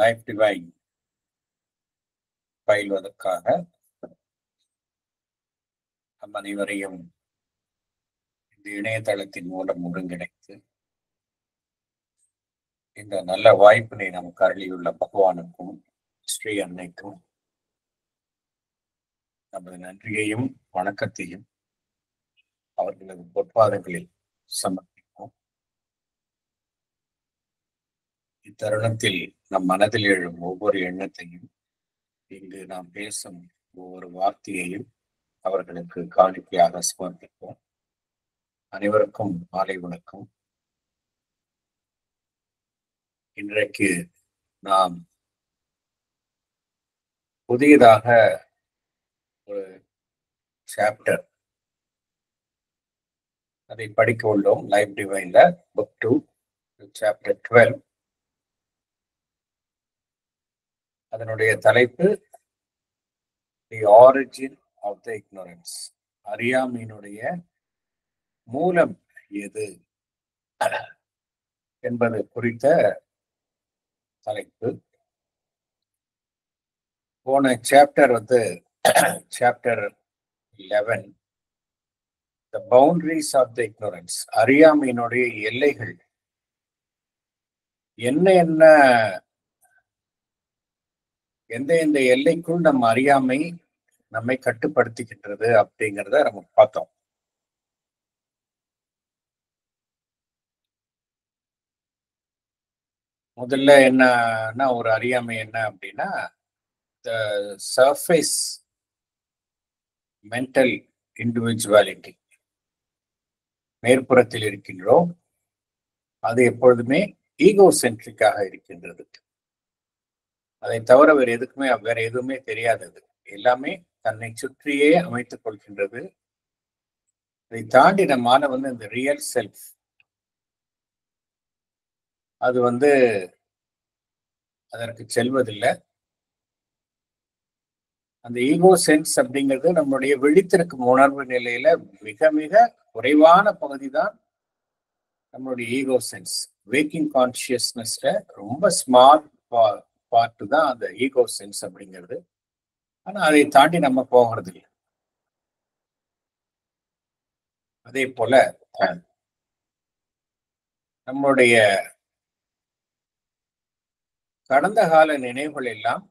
Life divine பயில்வதற்காக நம் அனைவரையும் இந்த இணையதளத்தின் மூலம் ஒருங்கிணைத்து இந்த நல்ல வாய்ப்பினை நமக்கு அருளியுள்ள பகவானுக்கும் ஸ்ரீ அன்னைக்கும் நமது நன்றியையும் வணக்கத்தையும் அவர்களது பொற்பாதங்களில் சமர்ப்பிப்போம். இத்தருணத்தில் நம் மனதில் எழும் ஒவ்வொரு எண்ணத்தையும், இங்கு நாம் பேசும் ஒவ்வொரு வார்த்தையையும் அவர்களுக்கு காணிக்கையாக சமர்ப்பிப்போம். அனைவருக்கும் மாலை வணக்கம். இன்றைக்கு நாம் புதியதாக ஒரு சாப்டர் அதை படிக்க உள்ளோம். லைஃப் டிவைன்ல புக் 2 சாப்டர் 12. அதனுடைய தலைப்பு the origin of the ignorance. அறியாமையினுடைய மூலம் எது என்பது குறித்த தலைப்பு. போன chapter chapter 11, the boundaries of the ignorance. அறியாமையினுடைய எல்லைகள் என்ன எந்த எல்லைக்குள் நம்ம அறியாமை நம்மை கட்டுப்படுத்துகின்றது அப்படிங்கிறத நம்ம பார்த்தோம். முதல்ல என்னன்னா, ஒரு அறியாமை என்ன அப்படின்னா, த சர்ஃபேஸ் மென்டல் இண்டிவிஜுவாலிட்டி. மேற்புறத்தில் இருக்கின்றோம், அது எப்பொழுதுமே ஈகோ சென்ட்ரிக்காக இருக்கின்றது. அதை தவிர வேற எதுவுமே தெரியாதது. எல்லாமே தன்னை சுற்றியே அமைத்துக் கொள்கின்றது. அதை தாண்டி நம்மால இந்த ரியல் செல்ஃப் அது அதற்கு செல்வதில்லை. அந்த ஈகோ சென்ஸ் அப்படிங்கிறது நம்முடைய விழித்திருக்கும் உணர்வு நிலையில மிக மிக குறைவான பகுதி தான் நம்மளுடைய ஈகோ சென்ஸ். வேக்கிங் கான்சியஸ்னஸ்ல ரொம்ப ஸ்மால் பார்ட் தான் அந்த ஈகோ சென்ஸ் அப்படிங்கிறது. ஆனா அதை தாண்டி நம்ம போகிறது இல்லை. அதே போல நம்முடைய கடந்த கால நினைவுகள் எல்லாம்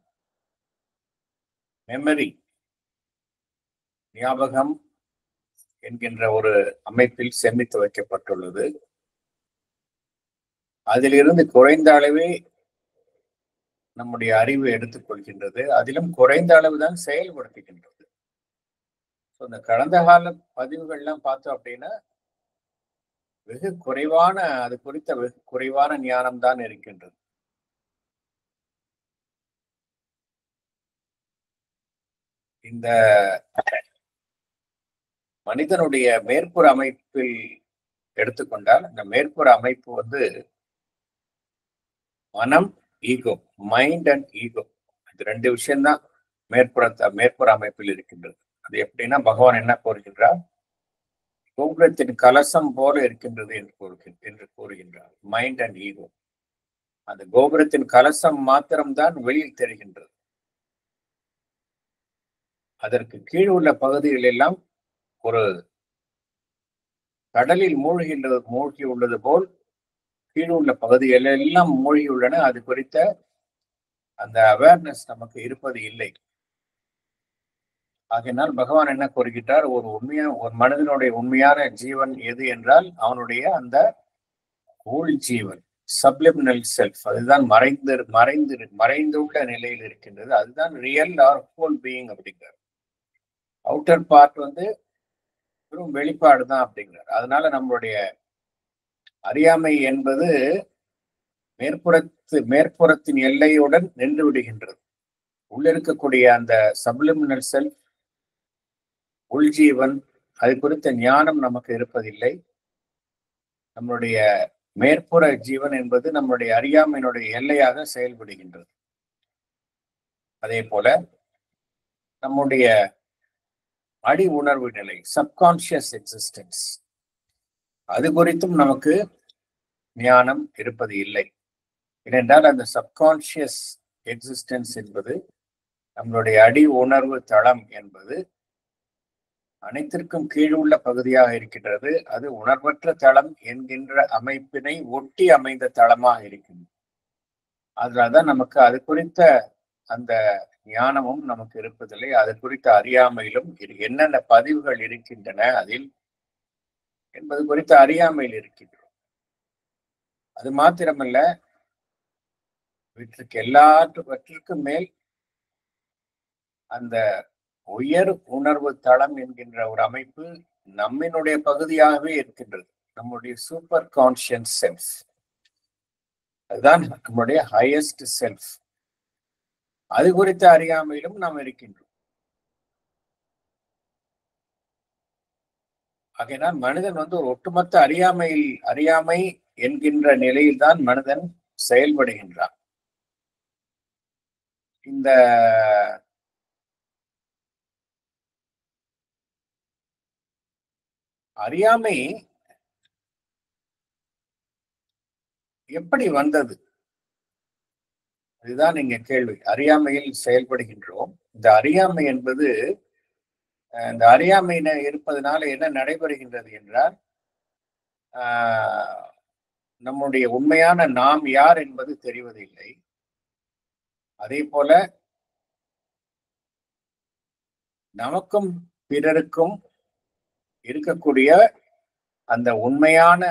மெமரி, ஞாபகம் என்கின்ற ஒரு அமைப்பில் சேமித்து வைக்கப்பட்டுள்ளது. அதிலிருந்து குறைந்த அளவே நம்முடைய அறிவு எடுத்துக்கொள்கின்றது. அதிலும் குறைந்த அளவு தான் செயல்படுத்துகின்றது. இந்த கடந்த கால பதிவுகள்லாம் பார்த்தோம் அப்படின்னா வெகு குறைவான, அது குறித்த வெகு குறைவான ஞானம் தான் இருக்கின்றது. இந்த மனிதனுடைய மேற்புற அமைப்பில் எடுத்துக்கொண்டால், இந்த மேற்புற அமைப்பு மனம், ஈகோ, மைண்ட் அண்ட் ஈகோ, இது ரெண்டு விஷயம்தான் மேற்புற அமைப்பில் இருக்கின்றது. அது எப்படின்னா, பகவான் என்ன கூறுகின்றார்? கோபுரத்தின் கலசம் போல இருக்கின்றது என்று கூறுகின்றார். Mind and ego. அந்த கோபுரத்தின் கலசம் மாத்திரம்தான் வெளியில் தெரிகின்றது. அதற்கு கீழ் உள்ள பகுதிகள் எல்லாம் ஒரு கடலில் மூழ்கி உள்ளது போல் கீழ் உள்ள பகுதிகள் எல்லாம் மூழ்கி உள்ளன. அது குறித்த அந்த அவேர்னஸ் நமக்கு இருப்பது இல்லை. ஆகையினால் பகவான் என்ன கூறுகின்றார்? ஒரு மனிதனுடைய உண்மையான ஜீவன் எது என்றால் அவனுடைய அந்த உள் ஜீவன், சப்லிமினல் செல்ஃப், அதுதான் மறைந்துள்ள நிலையில் இருக்கின்றது. அதுதான் ரியல் ஆர் ஹோல் பீயிங் அப்படிங்கிறார். அவுட்டர் பார்ட் வெறும் வெளிப்பாடு தான் அப்படிங்கிறார். அதனால நம்மளுடைய அறியாமை என்பது மேற்புறத்தின் எல்லையுடன் நின்று விடுகின்றது. உள்ளிருக்கக்கூடிய அந்த சப்லிமினல் செல்ஃப், உள்ஜீவன், அது குறித்த ஞானம் நமக்கு இருப்பதில்லை. நம்மளுடைய மேற்புற ஜீவன் என்பது நம்முடைய அறியாமையினுடைய எல்லையாக செயல்படுகின்றது. அதே போல நம்முடைய அடி உணர்வு நிலை, சப்கான்சியஸ் எக்ஸிஸ்டன்ஸ், அது குறித்தும் நமக்கு ஞானம் இருப்பது இல்லை. ஏனென்றால் அந்த சப்கான்சியஸ் எக்ஸிஸ்டன்ஸ் என்பது, நம்மளுடைய அடி உணர்வு தளம் என்பது அனைத்திற்கும் கீழுள்ள பகுதியாக இருக்கின்றது. அது உணர்வற்ற தளம் என்கின்ற அமைப்பினை ஒட்டி அமைந்த தளமாக இருக்கின்றது. அதனால்தான் நமக்கு அது குறித்த அந்த ஞானமும் நமக்கு இருப்பதில்லை. அது குறித்த அறியாமையிலும் என்னென்ன பதிவுகள் இருக்கின்றன அதில் என்பது குறித்த அறியாமையில் இருக்கின்றோம். அது மாத்திரமல்ல, இவற்றுக்கு எல்லாவற்றுக்கும் மேல் அந்த உயர் உணர்வு தளம் என்கின்ற ஒரு அமைப்பு நம்மினுடைய பகுதியாகவே இருக்கின்றது. நம்முடைய சூப்பர் கான்சியஸ் செல்ஃப், அதுதான் நம்முடைய ஹையஸ்ட் செல்ஃப். அது குறித்த அறியாமையிலும் நாம் இருக்கின்றோம். ஆகையினால் மனிதன் ஒரு ஒட்டுமொத்த அறியாமை என்கின்ற நிலையில்தான் மனிதன் செயல்படுகின்றான். இந்த அறியாமை எப்படி வந்தது? இதுதான் இங்க கேள்வி. அறியாமையில் செயல்படுகின்றோம். இந்த அறியாமை என்பது, இந்த அறியாமை இருப்பதனால என்ன நடைபெறுகின்றது என்றால், நம்முடைய உண்மையான நாம் யார் என்பது தெரிவதில்லை. அதே போல நமக்கும் பிறருக்கும் இருக்கக்கூடிய அந்த உண்மையான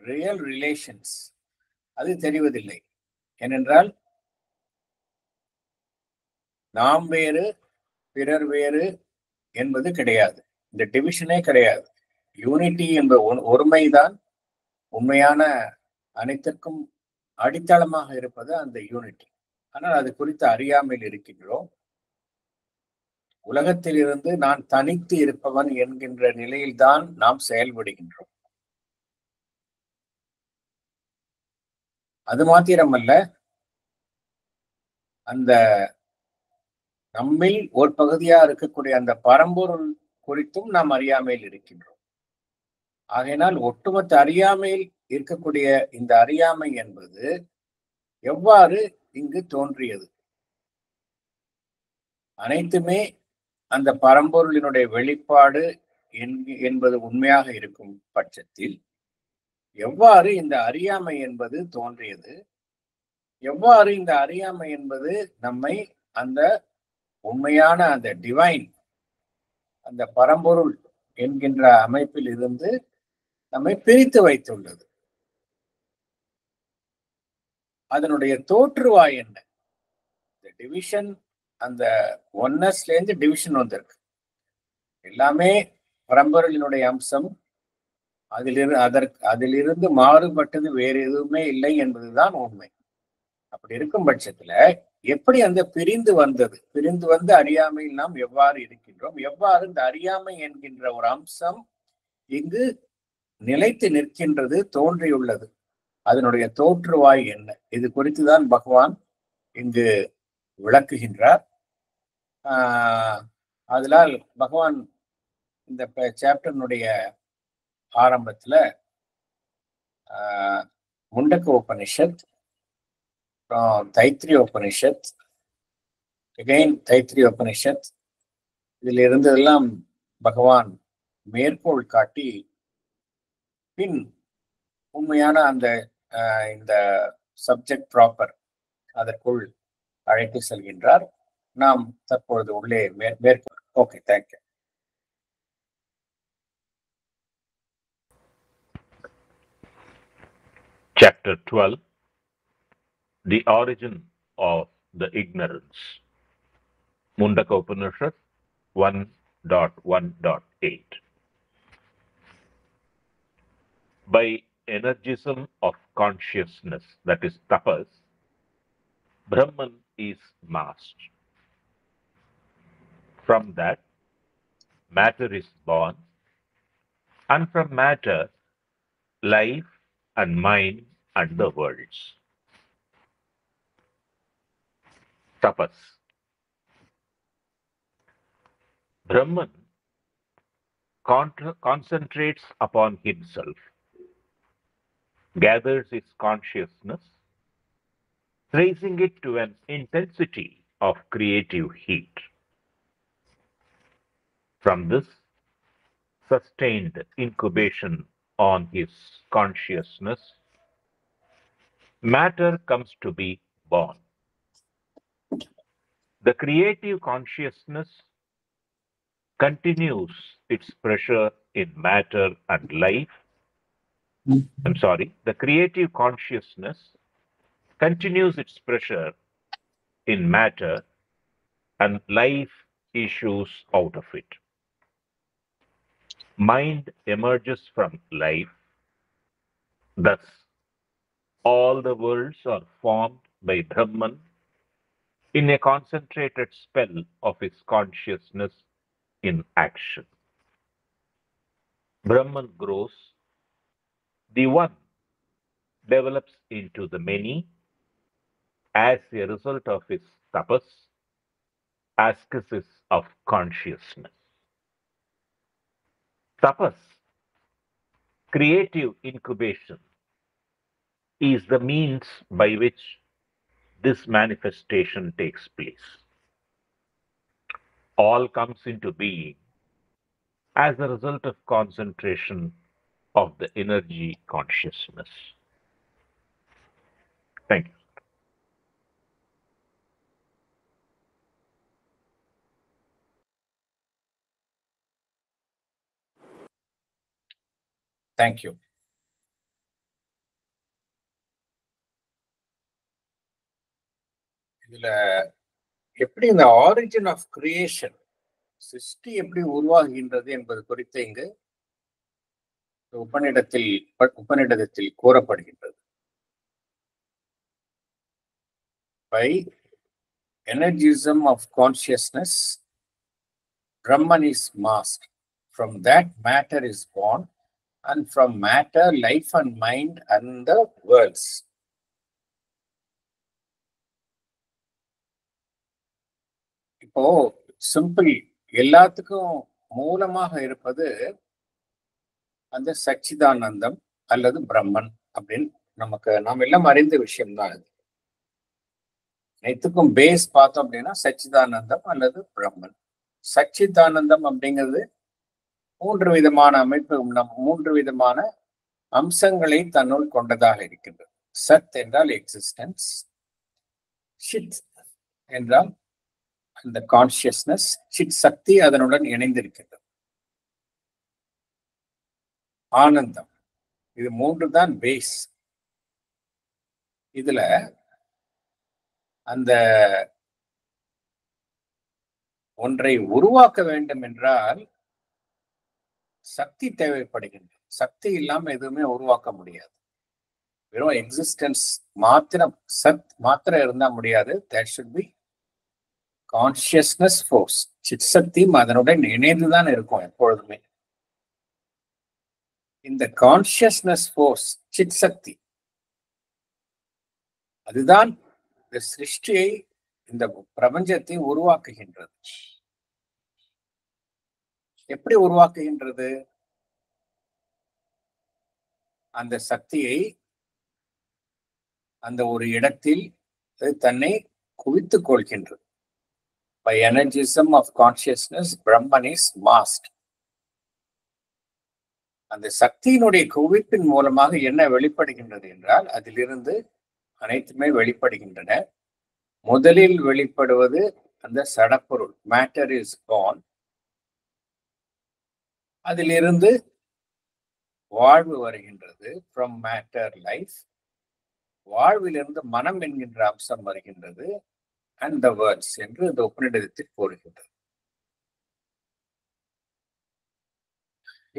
ரியல் ரிலேஷன்ஸ் அது தெரிவதில்லை. ஏனென்றால் நாம் வேறு பிறர் வேறு என்பது கிடையாது. இந்த டிவிஷனே கிடையாது. யூனிட்டி என்ற ஒருமைதான் உண்மையான அனைத்திற்கும் அடித்தளமாக இருப்பது அந்த யூனிட்டி. ஆனால் அது குறித்து அறியாமையில் இருக்கின்றோம். உலகத்தில் இருந்து நான் தனித்து இருப்பவன் என்கின்ற நிலையில்தான் நாம் செயல்படுகின்றோம். அது மாத்திரமல்ல, அந்த நம்மில் ஒரு பகுதியா இருக்கக்கூடிய அந்த பரம்பொருள் குறித்தும் நாம் அறியாமையில் இருக்கின்றோம். ஆகையினால் ஒட்டுமொத்த அறியாமையில் இருக்கக்கூடிய இந்த அறியாமை என்பது எவ்வாறு இங்கு தோன்றியது? அனைத்துமே அந்த பரம்பொருளினுடைய வெளிப்பாடு என்பது உண்மையாக இருக்கும் பட்சத்தில் எவ்வாறு இந்த அறியாமை என்பது தோன்றியது? எவ்வாறு இந்த அறியாமை என்பது நம்மை அந்த உண்மையான அந்த டிவைன், அந்த பரம்பொருள் என்கின்ற அமைப்பில் இருந்து நம்மை பிரித்து வைத்துள்ளது? அதனுடைய தோற்றுவாய் என்ன? இந்த டிவிஷன், அந்த ஒன்னஸ்ல இருந்து டிவிஷன் வந்திருக்கு. எல்லாமே பரம்பொருளினுடைய அம்சம். அதிலிருந்து மாறுபட்டது வேறு எதுவுமே இல்லை என்பதுதான் உண்மை. அப்படி இருக்கும் பட்சத்துல எப்படி அந்த பிரிந்து வந்த அறியாமையில் நாம் எவ்வாறு இருக்கின்றோம்? எவ்வாறு இந்த அறியாமை என்கின்ற ஒரு அம்சம் இங்கு நிலைத்து நிற்கின்றது, தோன்றியுள்ளது? அதனுடைய தோற்றுவாய் என்ன? இது குறித்துதான் பகவான் இங்கு விளக்குகின்றார். அதனால் பகவான் இந்த சாப்டர்னுடைய ஆரம்பத்துல முண்டக்க உபனிஷத், தைத்திரிய உபனிஷத், தைத்திரிய உபனிஷத், இதில் இருந்ததெல்லாம் பகவான் மேற்கோள் காட்டி பின் உண்மையான அந்த இந்த சப்ஜெக்ட் ப்ராப்பர் அதற்குள் அழைத்து செல்கின்றார். நாம் தற்பொழுது உள்ளே மேற்கொள். Okay, thank you. Chapter 12, The Origin of the Ignorance. Mundaka Upanishad 1.1.8. By energism of consciousness, that is tapas, Brahman is masked. From that, matter is born, and from matter, life and mind and the worlds. Tapas. Brahman concentrates upon himself, gathers his consciousness, raising it to an intensity of creative heat. From this sustained incubation on his consciousness, matter comes to be born. The creative consciousness continues its pressure in matter and life. The creative consciousness continues its pressure in matter and life issues out of it. Mind emerges from life. Thus, all the worlds are formed by Brahman in a concentrated spell of his consciousness in action. Brahman grows, the one develops into the many as a result of his tapas, ascesis of consciousness. Tapas, creative incubation, is the means by which this manifestation takes place. All comes into being as a result of concentration of the energy consciousness. Thank you. Thank you. இதுல எப்படி இந்த origin of creation, சிருஷ்டி எப்படி உருவாகின்றது என்பது குறித்து இங்கு உபநிடதத்தில் கூறப்படுகின்றது. By energism of consciousness, Brahman is masked. From that, matter is born, and from matter, life and mind and the worlds. இப்போ சிம்பிள், எல்லாத்துக்கும் மூலமாக இருப்பது அந்த சச்சிதானந்தம் அல்லது பிரம்மன் அப்படின்னு நாம் எல்லாம் அறிந்த விஷயம்தான் இது. அனைத்துக்கும் பேஸ் பார்த்தோம் அப்படின்னா சச்சிதானந்தம் அல்லது பிரம்மன். சச்சிதானந்தம் அப்படிங்கிறது மூன்று விதமான அம்சங்களை தன்னுள் கொண்டதாக இருக்கின்றது. சத் என்றால் எக்ஸிஸ்டன்ஸ், சித் என்றால் அந்த கான்சியஸ்னஸ், சித் சக்தி அதனுடன் இணைந்திருக்கின்றது. ஆனந்தம், இது மூன்று தான் பேஸ். இதுல அந்த ஒன்றை உருவாக்க வேண்டும் என்றால் சக்தி தேவைப்படுகின்றது. சக்தி இல்லாம எதுவுமே உருவாக்க முடியாது. வெறும் எக்ஸிஸ்டன்ஸ் மாத்திரம், சத் மாத்திரம் இருந்தா முடியாது. That should be consciousness force. Sid சக்தியும் அதனுடன் இணைந்துதான் இருக்கும் எப்பொழுதுமே. இந்த கான்சியஸ்னஸ் ஃபோர்ஸ், சித் சக்தி, அதுதான் இந்த சிருஷ்டியை, இந்த பிரபஞ்சத்தை உருவாக்குகின்றது. எப்படி உருவாக்குகின்றது? அந்த சக்தியை அந்த ஒரு இடத்தில் தன்னை குவித்துக் கொள்கின்றது. By energism of consciousness, Brahman is masked. அந்த சக்தியினுடைய குவிப்பின் மூலமாக என்ன வெளிப்படுகின்றது என்றால், அதிலிருந்து அனைத்துமே வெளிப்படுகின்றன. முதலில் வெளிப்படுவது அந்த சடப்பொருள், மேட்டர் இஸ் born. அதிலிருந்து வாழ்வு வருகின்றது, from matter life. வாழ்விலிருந்து மனம் என்கின்ற அம்சம் வருகின்றது, and the words என்று இந்த உபநிடதத்தில் கூறுகின்றது.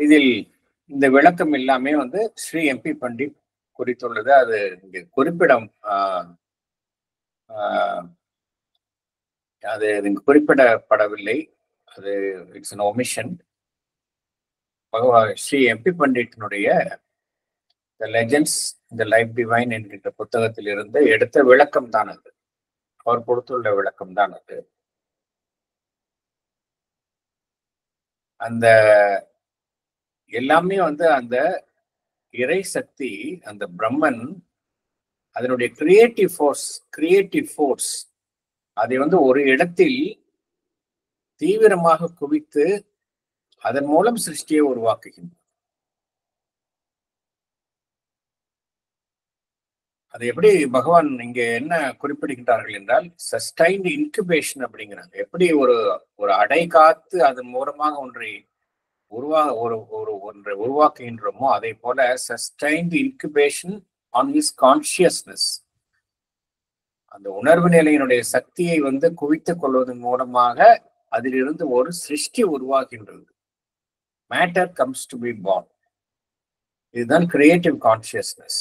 இதில் இந்த விளக்கம் எல்லாமே ஸ்ரீ எம்பி பண்டிட் குறித்துள்ளது. அது இங்கே அது குறிப்பிடப்படவில்லை. அது it's an omission. Shri M P பண்டிட்டினுடைய The Legends in the Life Divine என்கின்ற புத்தகத்தில் இருந்து எடுத்த விளக்கம் தான் அது. அவர் கொடுத்துள்ள விளக்கம் தான் அது. அந்த எல்லாமே அந்த இறை சக்தி, அந்த பிரம்மன் அதனுடைய கிரியேட்டிவ் ஃபோர்ஸ் அதை ஒரு இடத்தில் தீவிரமாக குவித்து அதன் மூலம் சிருஷ்டியை உருவாக்குகின்றன. அது எப்படி பகவான் இங்க என்ன குறிப்பிடுகின்றார்கள் என்றால், சஸ்டைன்ட் இன்குபேஷன் அப்படிங்கிறாங்க. எப்படி ஒரு அடை காத்து அதன் மூலமாக ஒன்றை உருவாக்குகின்றோமோ, அதே போல sustained incubation on his consciousness, அந்த உணர்வு நிலையினுடைய சக்தியை குவித்துக் கொள்வதன் மூலமாக அதிலிருந்து ஒரு சிருஷ்டி உருவாகின்றது. Matter comes to be born. இதுதான் கிரியேட்டிவ் கான்சியஸ்னஸ்.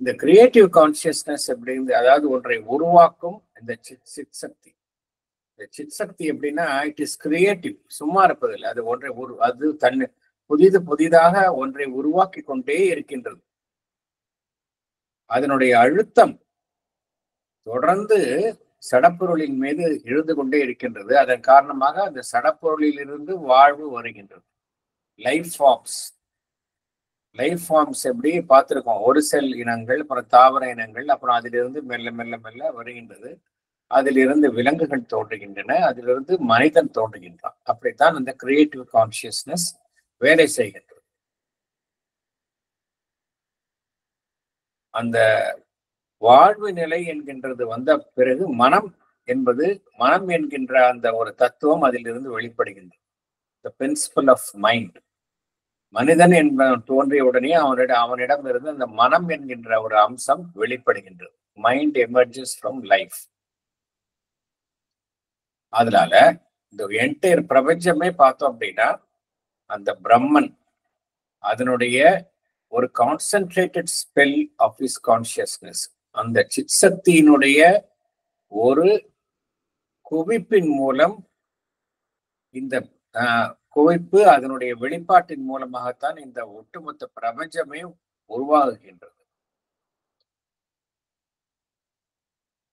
இந்த கிரியேட்டிவ் கான்சியஸ்னஸ் அப்படிங்கிறது, அதாவது ஒன்றை உருவாக்கும் இந்த சித் சக்தி. இந்த சித் சக்தி எப்படின்னா, இட் இஸ் கிரியேட்டிவ், சும்மா இருப்பதில்லை. அது புதிதாக ஒன்றை உருவாக்கி கொண்டே இருக்கின்றது. அதனுடைய அழுத்தம் தொடர்ந்து சடப்பொருளின் மீது எழுந்து கொண்டே இருக்கின்றது. அதன் காரணமாக அந்த சடப்பொருளில் இருந்து வாழ்வு வருகின்றது. லைஃப் ஃபார்ம்ஸ் எப்படி பார்த்திருக்கோம், ஒரு செல் இனங்கள், அப்புறம் தாவர இனங்கள், அப்புறம் அதிலிருந்து மெல்ல மெல்ல மெல்ல வருகின்றது. அதிலிருந்து விலங்குகள் தோன்றுகின்றன, அதிலிருந்து மனிதன் தோன்றுகின்றான். அப்படித்தான் அந்த கிரியேட்டிவ் கான்சியஸ்னஸ் வேலை செய்கின்றது. அந்த வாழ்வு நிலை என்கின்றது வந்த பிறகு மனம் என்கின்ற அந்த ஒரு தத்துவம் அதிலிருந்து வெளிப்படுகின்றது. The principle of mind. மனிதன் என்பவன் தோன்றிய உடனே அவனிடம் இருந்து அந்த மனம் என்கின்ற ஒரு அம்சம் வெளிப்படுகின்றது. Mind emerges from life. அதனால இந்த என்டையர் பிரபஞ்சமே பார்த்தோம் அப்படின்னா, அந்த பிரம்மன் அதனுடைய ஒரு concentrated spell of his consciousness, அந்த சித் சக்தியினுடைய ஒரு குவிப்பின் மூலம், இந்த குவிப்பு அதனுடைய வெளிப்பாட்டின் மூலமாகத்தான் இந்த ஒட்டுமொத்த பிரபஞ்சமே உருவாகுகின்றது.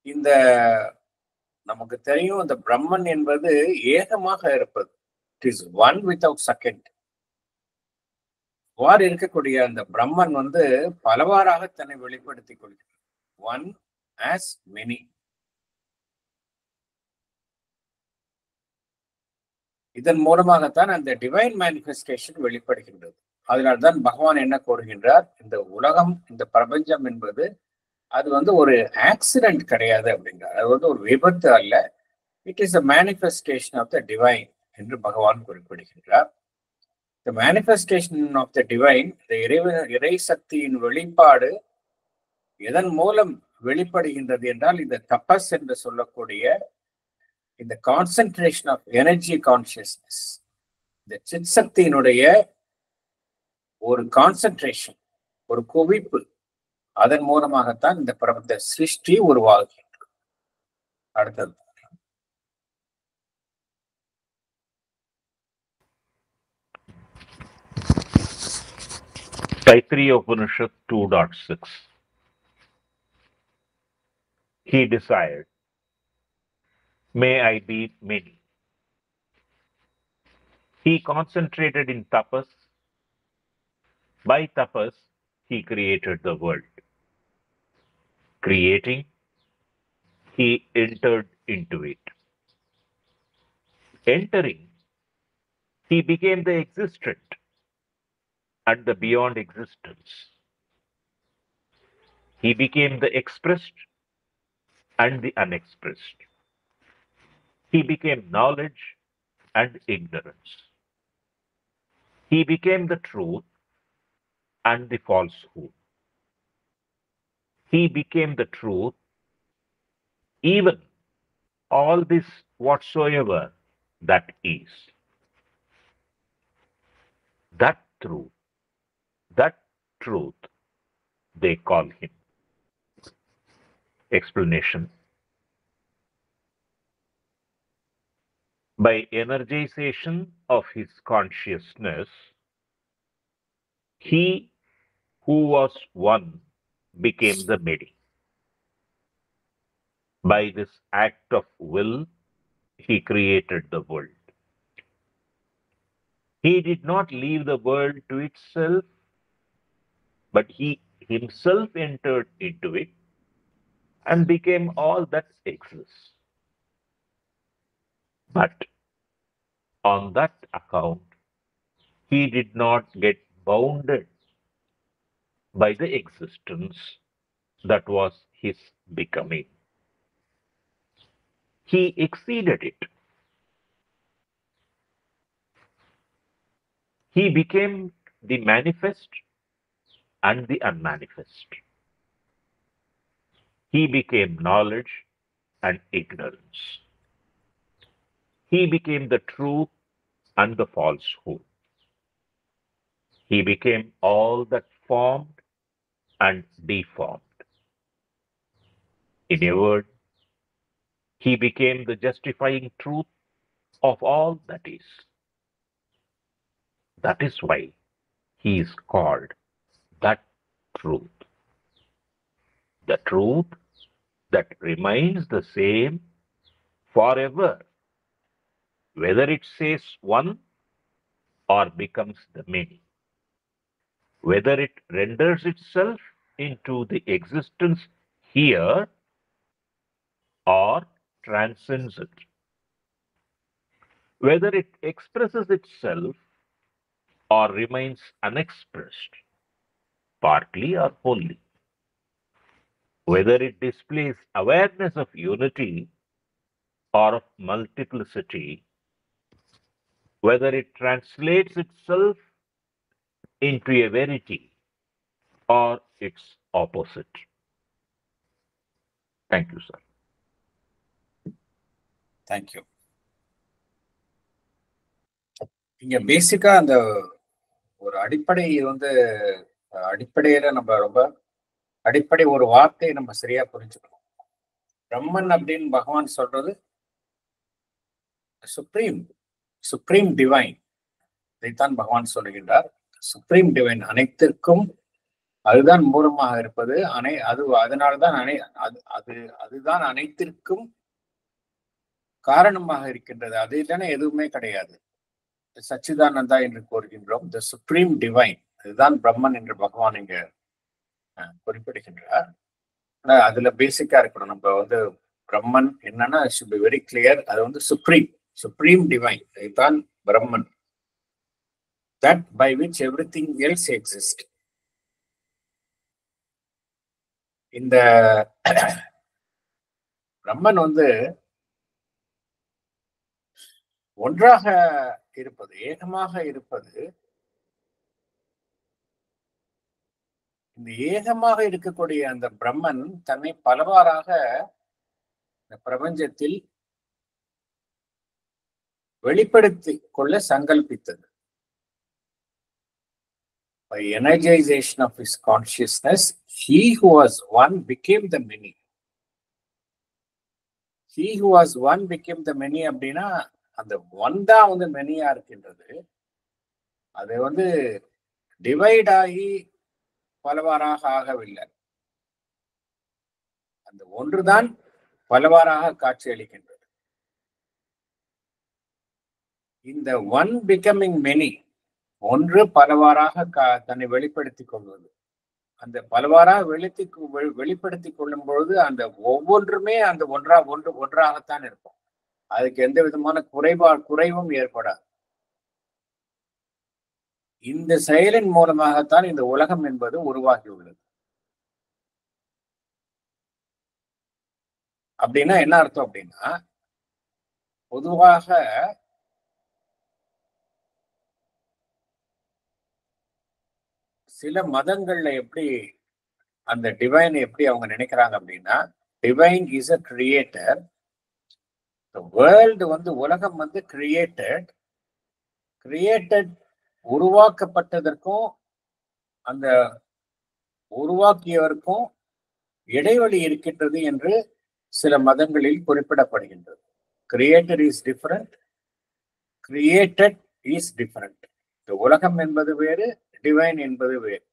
இந்த நமக்கு தெரியும், இந்த பிரம்மன் என்பது ஏகமாக இருப்பது. It is one without second. வார் இருக்கக்கூடிய அந்த பிரம்மன் பலவாறாக தன்னை வெளிப்படுத்திக் கொள்கிறது. One as many. இதன் மூலமாகத்தான் அந்த டிவைன் மேனிஃபெஸ்டேஷன் வெளிப்படுகின்றது. அதனால்தான் பகவான் என்ன கூறுகின்றார், இந்த உலகம், இந்த பிரபஞ்சம் என்பது அது ஒரு ஆக்சிடென்ட் கிடையாது அப்படிங்கிறார். அது ஒரு விபத்து அல்ல. It is a manifestation of the divine என்று பகவான் குறிப்பிடுகின்றார். The manifestation of the divine, the இறை சக்தியின் வெளிப்பாடு எதன் மூலம் வெளிப்படுகின்றது என்றால், இந்த தபஸ் என்று சொல்லக்கூடிய இந்த கான்சென்ட்ரேஷன் ஆஃப் எனர்ஜி கான்சியஸ்னஸ், இந்த சித் சக்தியினுடைய ஒரு கான்சென்ட்ரேஷன், ஒரு குவிப்பு, அதன் மூலமாகத்தான் இந்த பிரபஞ்ச சிருஷ்டி உருவாகுகின்றது. அடுத்தது Taittiriya Upanishad 2.6. He desired, may I be many. He concentrated in tapas. By tapas, he created the world. Creating, he entered into it. Entering, he became the existent and the beyond existence. He became the expressed and the unexpressed. He became knowledge and ignorance. He became the truth and the falsehood. He became the truth, even all this whatsoever that is. That truth, they call him. Explanation. By energization of his consciousness, he who was one became the many. By this act of will, he created the world. He did not leave the world to itself, but he himself entered into it and became all that exists. But on that account, he did not get bounded by the existence that was his becoming. He exceeded it. He became the manifest and the unmanifest. He became knowledge and ignorance. He became the truth and the falsehood. He became all that formed and deformed. In a word, he became the justifying truth of all that is. That is why he is called that truth. The truth that remains the same forever, whether it says one or becomes the many, whether it renders itself into the existence here or transcends it, whether it expresses itself or remains unexpressed, partly or wholly, whether it displays awareness of unity or of multiplicity, whether it translates itself into a verity or its opposite. Thank you, sir. Thank you. இங்க பேசிக்கா அந்த ஒரு அடிப்படை அடிப்படையில நம்ம ரொம்ப அடிப்படை ஒரு வார்த்தையை நம்ம சரியா புரிஞ்சுக்கணும். பிரம்மன் அப்படின்னு பகவான் சொல்றது சுப்ரீம் டிவைன். இதைத்தான் பகவான் சொல்லுகின்றார். சுப்ரீம் டிவைன், அனைத்திற்கும் அதுதான் மூலமாக இருப்பது. அதனால்தான் அதுதான் அனைத்திற்கும் காரணமாக இருக்கின்றது. அது இல்லைன்னா எதுவுமே கிடையாது. சச்சிதானந்தா என்று கூறுகின்றோம். த சுப்ரீம் டிவைன், இதுதான் பிரம்மன் என்று பகவான் இங்க குறிப்பிடுகின்றார். அதுல பேசிக்கா இருக்கணும். நம்ம பிரம்மன் என்னன்னா should be very clear. அது சுப்ரீம் டிவைன், இதுதான் பிரம்மன். that by which everything else exists. இந்த பிரம்மன் ஒன்றாக இருப்பது, ஏகமாக இருப்பது. இந்த ஏகமாக இருக்கக்கூடிய அந்த பிரம்மன் தன்னை பலவாறாக இந்த பிரபஞ்சத்தில் வெளிப்படுத்திக் கொள்ள சங்கல்பித்தது. By energization of his consciousness, he who was one became the many. He who was one became the many அப்படின்னா அந்த ஒன் தான் மெனியா இருக்கின்றது. அது டிவைட் ஆகி பலவாறாக ஆகவில்லை. அந்த ஒன்றுதான் பலவாறாக காட்சி அளிக்கின்றது. இந்த ஒன் பிகமிங் மெனி, ஒன்று பலவாறாக தன்னை வெளிப்படுத்திக் கொள்வது. அந்த பலவாறாக வெளிப்படுத்திக் கொள்ளும் பொழுது அந்த ஒவ்வொன்றுமே அந்த ஒன்றாகத்தான் இருக்கும். அதுக்கு எந்த விதமான குறைவும் ஏற்படாது. இந்த செயலின் மூலமாகத்தான் இந்த உலகம் என்பது உருவாகியுள்ளது. அப்படின்னா என்ன அர்த்தம் அப்படின்னா, பொதுவாக சில மதங்கள்ல எப்படி அந்த டிவைன் எப்படி அவங்க நினைக்கிறாங்க அப்படின்னா, divine is a creator. World உலகம் கிரியேட்டட் உருவாக்கப்பட்டதற்கும் அந்த உருவாக்கியவருக்கும் இடைவெளி இருக்கின்றது என்று சில மதங்களில் குறிப்பிடப்படுகின்றது. Creator is different, created is different. உலகம் என்பது வேறு, டிவைன் என்பது வேறு.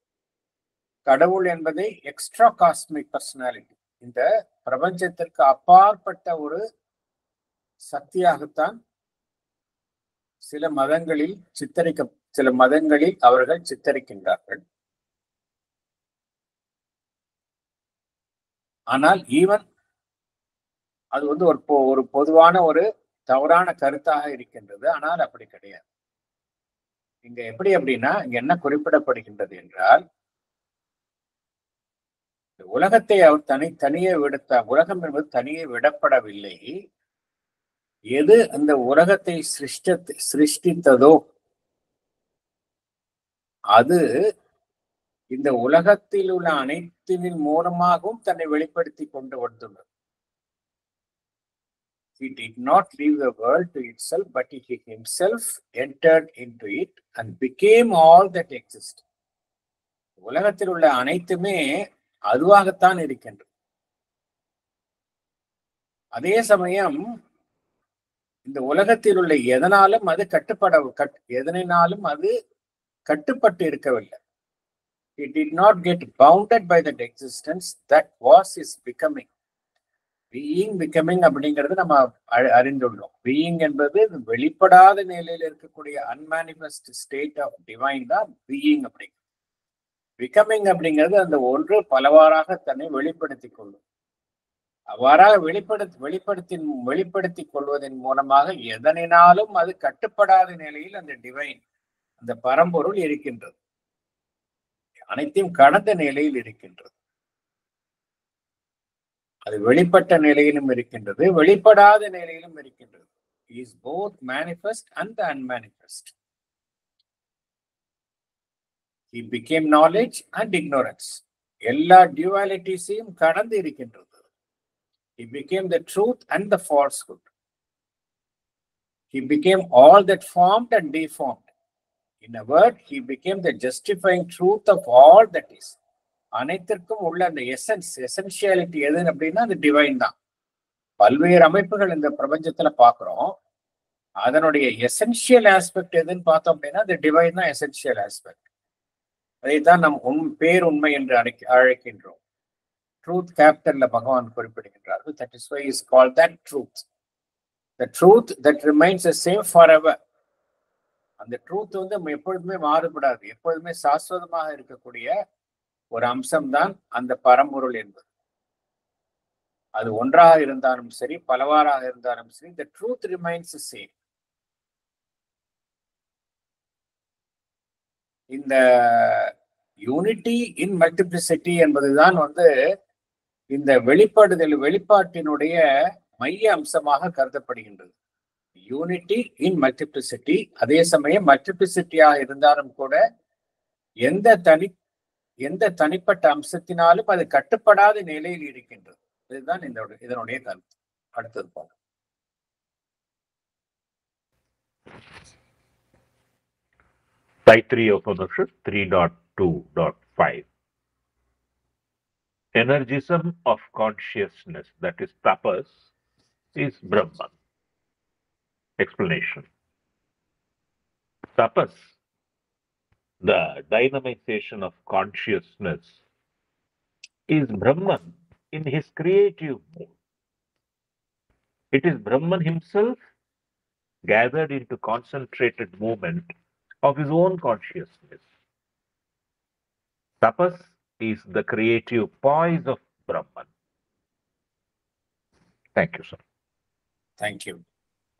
கடவுள் என்பதை எக்ஸ்ட்ரா காஸ்மிக் பர்சனாலிட்டி, இந்த பிரபஞ்சத்திற்கு அப்பாற்பட்ட ஒரு சக்தியாகத்தான் சில மதங்களில் அவர்கள் சித்தரிக்கின்றார்கள். ஆனால் ஈவன் அது வந்து ஒரு பொதுவான ஒரு தவறான கருத்தாக இருக்கின்றது. ஆனால் அப்படி கிடையாது. இங்க எப்படி அப்படின்னா, இங்க என்ன குறிப்பிடப்படுகின்றது என்றால், உலகத்தை அவர் தனியே விடுத்தார். உலகம் என்பது தனியே விடப்படவில்லை. எது அந்த உலகத்தை சிருஷ்டித்ததோ அது இந்த உலகத்தில் உள்ள அனைத்தின் மூலமாகவும் தன்னை வெளிப்படுத்தி கொண்டு வந்துள்ளது. He did not leave the world to itself, but he himself entered into it and became all that exists. உலகத்தில் உள்ள அனைத்துமே அதுவாகத்தான் இருக்கின்றது. அதே சமயம் இந்த உலகத்தில் உள்ள எதனாலும் அது எதனாலும் அது கட்டுப்பட்டு இருக்கவில்லை. He did not get bounded by that existence that was his becoming. becoming அப்படிங்கிறது நம்ம அறிந்துள்ளோம். பீயிங் என்பது வெளிப்படாத நிலையில் இருக்கக்கூடிய அன்மானிஃபெஸ்ட் ஸ்டேட் ஆஃப் டிவைன் தான் பீயிங் அப்படிங்கிறது. பிகமிங் அப்படிங்கிறது அந்த ஒன்று பலவாறாக தன்னை வெளிப்படுத்திக் கொள்ளும். அவ்வாறாக வெளிப்படுத்திக் கொள்வதன் மூலமாக எதனாலும் அது கட்டுப்படாத நிலையில் அந்த டிவைன், அந்த பரம்பொருள் இருக்கின்றது. அனைத்தையும் கடந்த நிலையில் இருக்கின்றது. அது வெளிப்பட்ட நிலையிலும் இருக்கின்றது, வெளிப்படாத நிலையிலும் இருக்கின்றது. Is both manifest and unmanifest. He became knowledge and ignorance. எல்லா டியூவாலிட்டிஸையும் கடந்து இருக்கின்றது. He became the truth and the falsehood. He became all that formed and deformed. In a word, he became the justifying truth of all that is. அனைத்திற்கும் உள்ள அந்த எசென்சியாலிட்டி எது அப்படின்னா அந்த divine தான். பல்வேறு அமைப்புகள் இந்த பிரபஞ்சத்துல பாக்குறோம். அதனுடைய எசென்சியல் ஆஸ்பெக்ட் எதுன்னு பார்த்தோம் அப்படின்னா அந்த டிவைன் தான் எசென்சியல் ஆஸ்பெக்ட். அதைத்தான் நம் பேருண்மை என்று அழைக்கின்றோம். ட்ரூத் கேபிட்டல்ல பகவான் குறிப்பிடுகின்றார்கள். That is why he is called that truth. The truth that remains the same forever. அந்த ட்ரூத் வந்து எப்பொழுதுமே மாறுபடாது, எப்பொழுதுமே சாஸ்வதமாக இருக்கக்கூடிய ஒரு அம்சம்தான் அந்த பரம்பொருள் என்பது. அது ஒன்றாக இருந்தாலும் சரி, பலவாறாக இருந்தாலும் சரி, the truth remains the same. இந்த யூனிட்டி இன் மல்டிப்ளிசிட்டி என்பதுதான் வந்து இந்த வெளிப்பாட்டினுடைய மைய அம்சமாக கருதப்படுகின்றது. யூனிட்டி இன் மல்டிப்ளிசிட்டி. அதே சமயம் மல்டிப்ளிசிட்டியாக இருந்தாலும் கூட எந்த தனிப்பட்ட அம்சத்தினாலும் அது கட்டுப்படாத நிலையில் இருக்கின்றது. இதுதான் இதனுடைய கருத்து. அடுத்தது போல Taittiriya Upanishad 3.2.5. Energism of consciousness, that is tapas, is Brahman. Explanation. Tapas, the dynamization of consciousness, is Brahman in his creative mood. It is Brahman himself gathered into concentrated movement of his own consciousness. Tapas is the creative poise of Brahman. Thank you, sir. Thank you.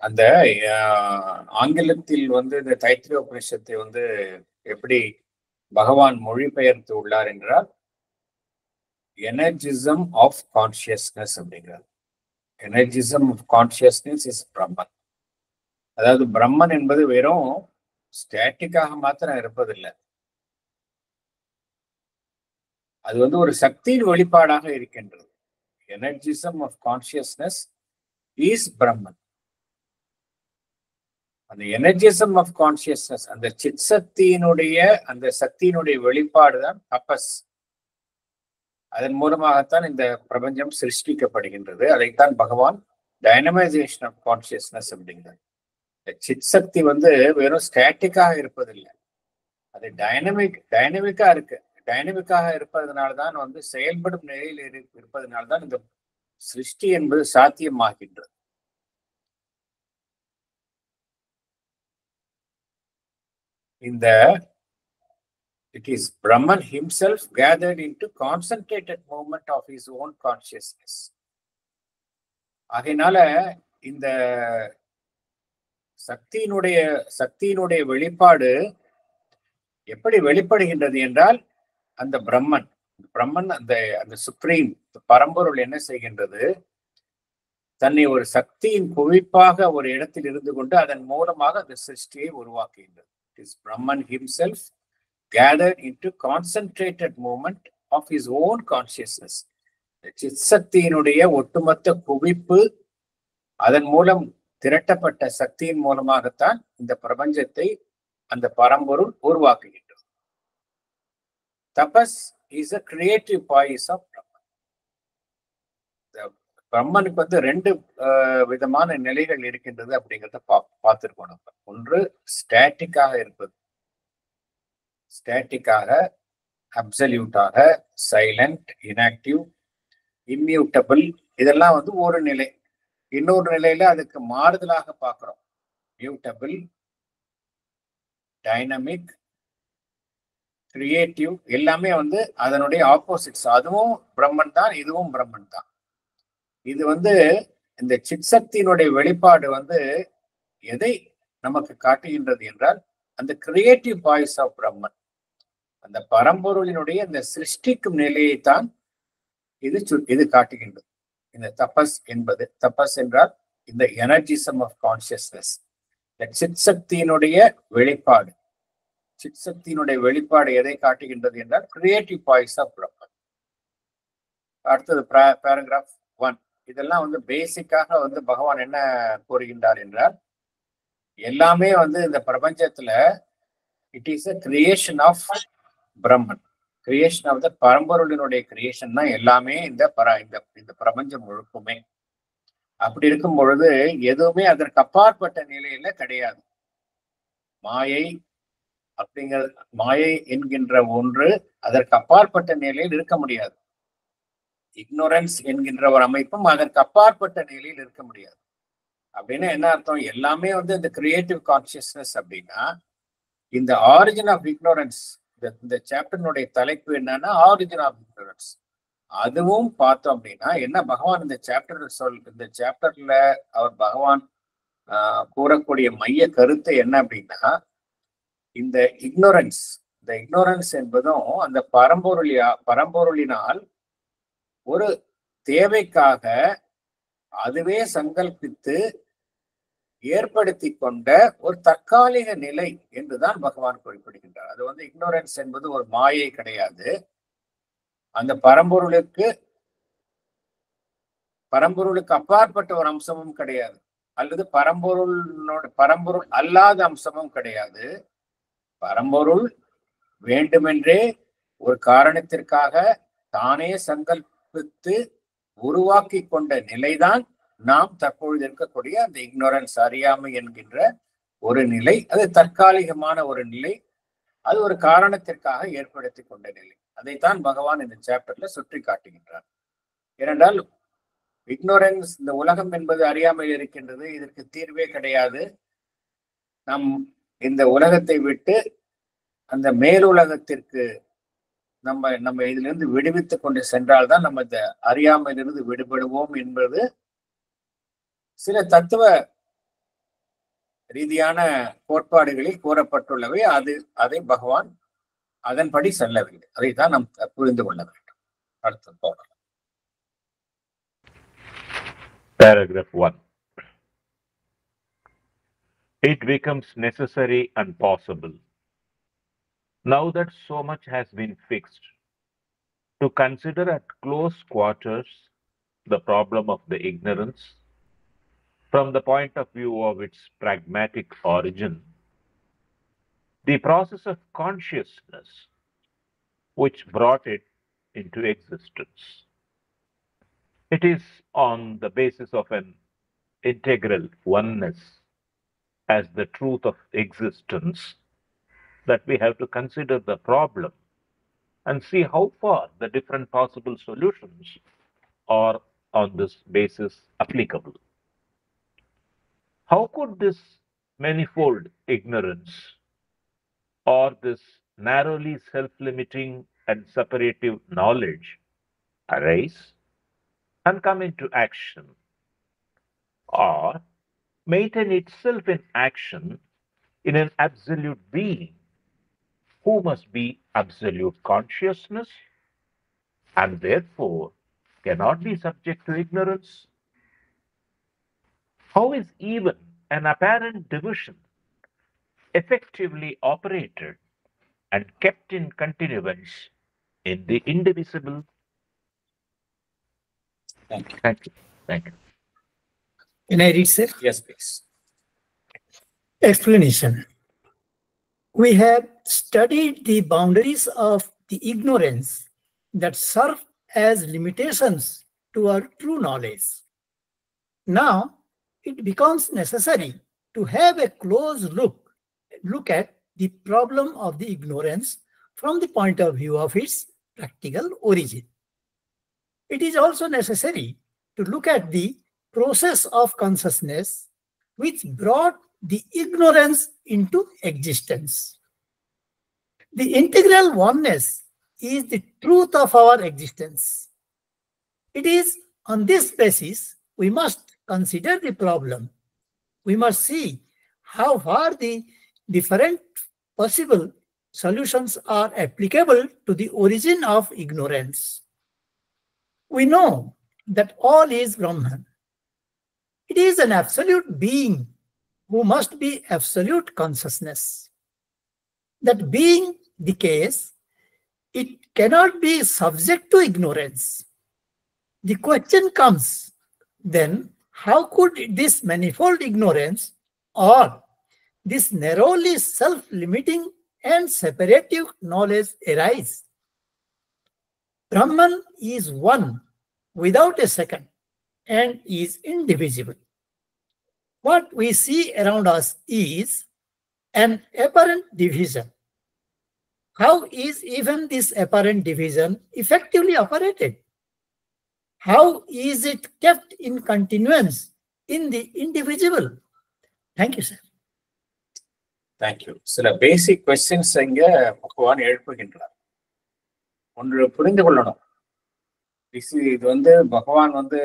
அந்த ஆங்கிலத்தில் வந்து இந்த தைத்திரிய உபநிஷத்தை வந்து எப்படி பகவான் மொழிபெயர்த்து உள்ளார் என்றால் எனர்ஜிசம் ஆஃப் கான்சியஸ்னஸ் அப்படிங்கிறார். எனர்ஜிசம் ஆஃப் கான்சியஸ்னஸ் இஸ் பிரம்மன். அதாவது பிரம்மன் என்பது வெறும் ஸ்டாட்டிக்காக மாத்திரம் இருப்பதில்லை, அது வந்து ஒரு சக்தியின் வெளிப்பாடாக இருக்கின்றது. எனர்ஜிசம் ஆஃப் கான்சியஸ்னஸ் இஸ் பிரம்மன். அந்த எனர்ஜிசம் ஆஃப் கான்சியஸ்னஸ், அந்த சித் சக்தியினுடைய வெளிப்பாடு தான் தபஸ். அதன் மூலமாகத்தான் இந்த பிரபஞ்சம் சிருஷ்டிக்கப்படுகின்றது. அதைத்தான் பகவான் டைனமைசேஷன் ஆஃப் கான்சியஸ்னஸ் அப்படிங்கிறார். சித் சக்தி வந்து வெறும் ஸ்டாட்டிக்காக இருப்பதில்லை, அது டைனமிக்கா இருக்கு. டைனமிக்காக இருப்பதனால்தான் வந்து செயல்படும் நிலையில் இருப்பதனால்தான் இந்த சிருஷ்டி என்பது சாத்தியமாகின்றது. இந்த It is Brahman himself gathered into concentrated movement of his own consciousness. ஆகையினால இந்த சக்தியினுடைய வெளிப்பாடு எப்படி வெளிப்படுகின்றது என்றால், அந்த பிரம்மன் அந்த சுப்ரீம் பரம்பொருள் என்ன செய்கின்றது, தன்னை ஒரு சக்தியின் குவிப்பாக ஒரு இடத்தில் இருந்து கொண்டு அதன் மூலமாக அந்த சிருஷ்டியை உருவாக்குகின்றது. It is Brahman himself gathered into concentrated movement of his own consciousness. சிற்சக்தியினுடைய ஒட்டுமொத்த குவிப்பு, அதன் மூலம் திரட்டப்பட்ட சக்தியின் மூலமாகத்தான் இந்த பிரபஞ்சத்தை அந்த பரம்பொருள் உருவாக்குகின்றது. தபஸ் is a creative voice of Brahman. பிரம்மனுக்கு ரெண்டு விதமான நிலைகள் இருக்கின்றது அப்படிங்கிறத பார்த்திருக்கோம் நம்ம. ஒன்று ஸ்டாட்டிக்காக இருப்பது, ஸ்டாட்டிக்காக, அப்சல்யூட்டாக, சைலண்ட், இன்ஆக்டிவ், இம்மியூட்டபிள், இதெல்லாம் ஒரு நிலை. இன்னொரு நிலையில அதுக்கு மாறுதலாக பார்க்கிறோம், மியூட்டபிள், டைனமிக், கிரியேட்டிவ், எல்லாமே அதனுடைய ஆப்போசிட்ஸ். அதுவும் பிரம்மன் தான், இதுவும் பிரம்மன் தான். இது இந்த சிற்சக்தியினுடைய வெளிப்பாடு எதை நமக்கு காட்டுகின்றது என்றால், அந்த கிரியேட்டிவ் வாய்ஸ் ஆஃப் பிரம்மன், அந்த பரம்பொருளினுடைய இந்த சிருஷ்டிக்கும் நிலையைத்தான் இது காட்டுகின்றது. இந்த தபஸ் என்பது, தபஸ் என்றால் இந்த எனர்ஜிசம் ஆஃப் கான்சியஸ்னஸ், இந்த சிற்சக்தியினுடைய வெளிப்பாடு. சிற்சக்தியினுடைய வெளிப்பாடு எதை காட்டுகின்றது என்றால் கிரியேட்டிவ் வாய்ஸ் ஆஃப் பிரம்மன். அடுத்தது பேராகிராஃப் 1. இதெல்லாம் பேசிக்காக பகவான் என்ன கூறுகின்றார் என்றால், எல்லாமே இந்த பிரபஞ்சத்துல it is a creation of Brahman, creation of the பரம்பொருளினுடைய கிரியேஷன் தான் எல்லாமே இந்த பிரபஞ்சம் முழுக்குமே. அப்படி இருக்கும் பொழுது எதுவுமே அதற்கு அப்பாற்பட்ட நிலையில கிடையாது. மாயை என்கின்ற ஒன்று அதற்கு அப்பாற்பட்ட நிலையில் இருக்க முடியாது. இக்னோரன்ஸ் என்கின்ற ஒரு அமைப்பும் அதற்கு அப்பாற்பட்ட நிலையில் இருக்க முடியாது. அப்படின்னா என்ன அர்த்தம்? எல்லாமே இந்த கிரியேட்டிவ் கான்சியஸ்னஸ் அப்படின்னா, இந்த ஆரிஜின் ஆஃப் இக்னோரன்ஸ், இந்த சாப்டர்னுடைய தலைப்பு என்னன்னா ஆரிஜின் ஆஃப் இக்னோரன்ஸ். அதுவும் பார்த்தோம் அப்படின்னா என்ன பகவான் இந்த சாப்டர்ல பகவான் கூறக்கூடிய மைய கருத்து என்ன அப்படின்னா, இந்த இக்னோரன்ஸ் என்பதும் அந்த பரம்பொருளினால் ஒரு தேவைக்காக அதுவே சங்கல்பித்து ஏற்படுத்தி கொண்ட ஒரு தற்காலிக நிலை என்றுதான் பகவான் குறிப்பிடுகின்றார். அது இக்னோரன்ஸ் என்பது ஒரு மாயை கிடையாது. அந்த பரம்பொருளுக்கு அப்பாற்பட்ட ஒரு அம்சமும் கிடையாது, அல்லது பரம்பொருள் அல்லாத அம்சமும் கிடையாது. பரம்பொருள் வேண்டுமென்றே ஒரு காரணத்திற்காக தானே சங்கல்பித்து உருவாக்கி கொண்ட நிலைதான் நாம் தற்பொழுது இருக்கக்கூடிய அந்த இக்னோரன்ஸ், அறியாமை என்கின்ற ஒரு நிலை. அது தற்காலிகமான ஒரு நிலை, அது ஒரு காரணத்திற்காக ஏற்படுத்தி கொண்ட நிலை. அதைத்தான் பகவான் இந்த சாப்டர்ல சுற்றி காட்டுகின்றார். ஏனென்றால் இக்னோரன்ஸ், இந்த உலகம் என்பது அறியாமையில் இருக்கின்றது, இதற்கு தீர்வே கிடையாது. நாம் இந்த உலகத்தை விட்டு அந்த மேலுலகத்திற்கு நம்ம இதிலிருந்து விடுவித்துக் கொண்டு சென்றால்தான் நம்ம இந்த அறியாமையிலிருந்து விடுபடுவோம் என்பது சில தத்துவ ரீதியான கோட்பாடுகளில் கூறப்பட்டுள்ளவை. அதை பகவான் அதன்படி செல்லவில்லை. அதைத்தான் நாம் புரிந்து கொள்ள வேண்டும். அடுத்து போகலாம். Paragraph 1. It becomes necessary and possible, now that so much has been fixed, to consider at close quarters the problem of the ignorance from the point of view of its pragmatic origin, the process of consciousness which brought it into existence. It is on the basis of an integral oneness as the truth of existence that we have to consider the problem and see how far the different possible solutions are on this basis applicable. How could this manifold ignorance or this narrowly self-limiting and separative knowledge arise and come into action, or maintain itself in action in an absolute being who must be absolute consciousness and therefore cannot be subject to ignorance? How is even an apparent division effectively operated and kept in continuance in the indivisible? Thank you. Thank you. Thank you. Can I read, sir? Yes, please. Explanation. We have studied the boundaries of the ignorance that serve as limitations to our true knowledge. Now, it becomes necessary to have a close look at the problem of the ignorance from the point of view of its practical origin. It is also necessary to look at the process of consciousness which brought the ignorance into existence. The integral oneness is the truth of our existence. It is on this basis we must consider the problem. We must see how far the different possible solutions are applicable to the origin of ignorance. We know that all is Brahman. It is an absolute being who must be absolute consciousness. That being decays, it cannot be subject to ignorance. The question comes, then, how could this manifold ignorance or this narrowly self-limiting and separative knowledge arise? Brahman is one without a second and is indivisible. What we see around us is an apparent division. How is even this apparent division effectively operated? How is it kept in continuance in the indivisible? Thank you, sir. Thank you. சில பேசிக் questions இங்க பகவான் எழுப்புகின்றார். ஒன்று புரிந்து கொள்ளணும். இது வந்து பகவான் வந்து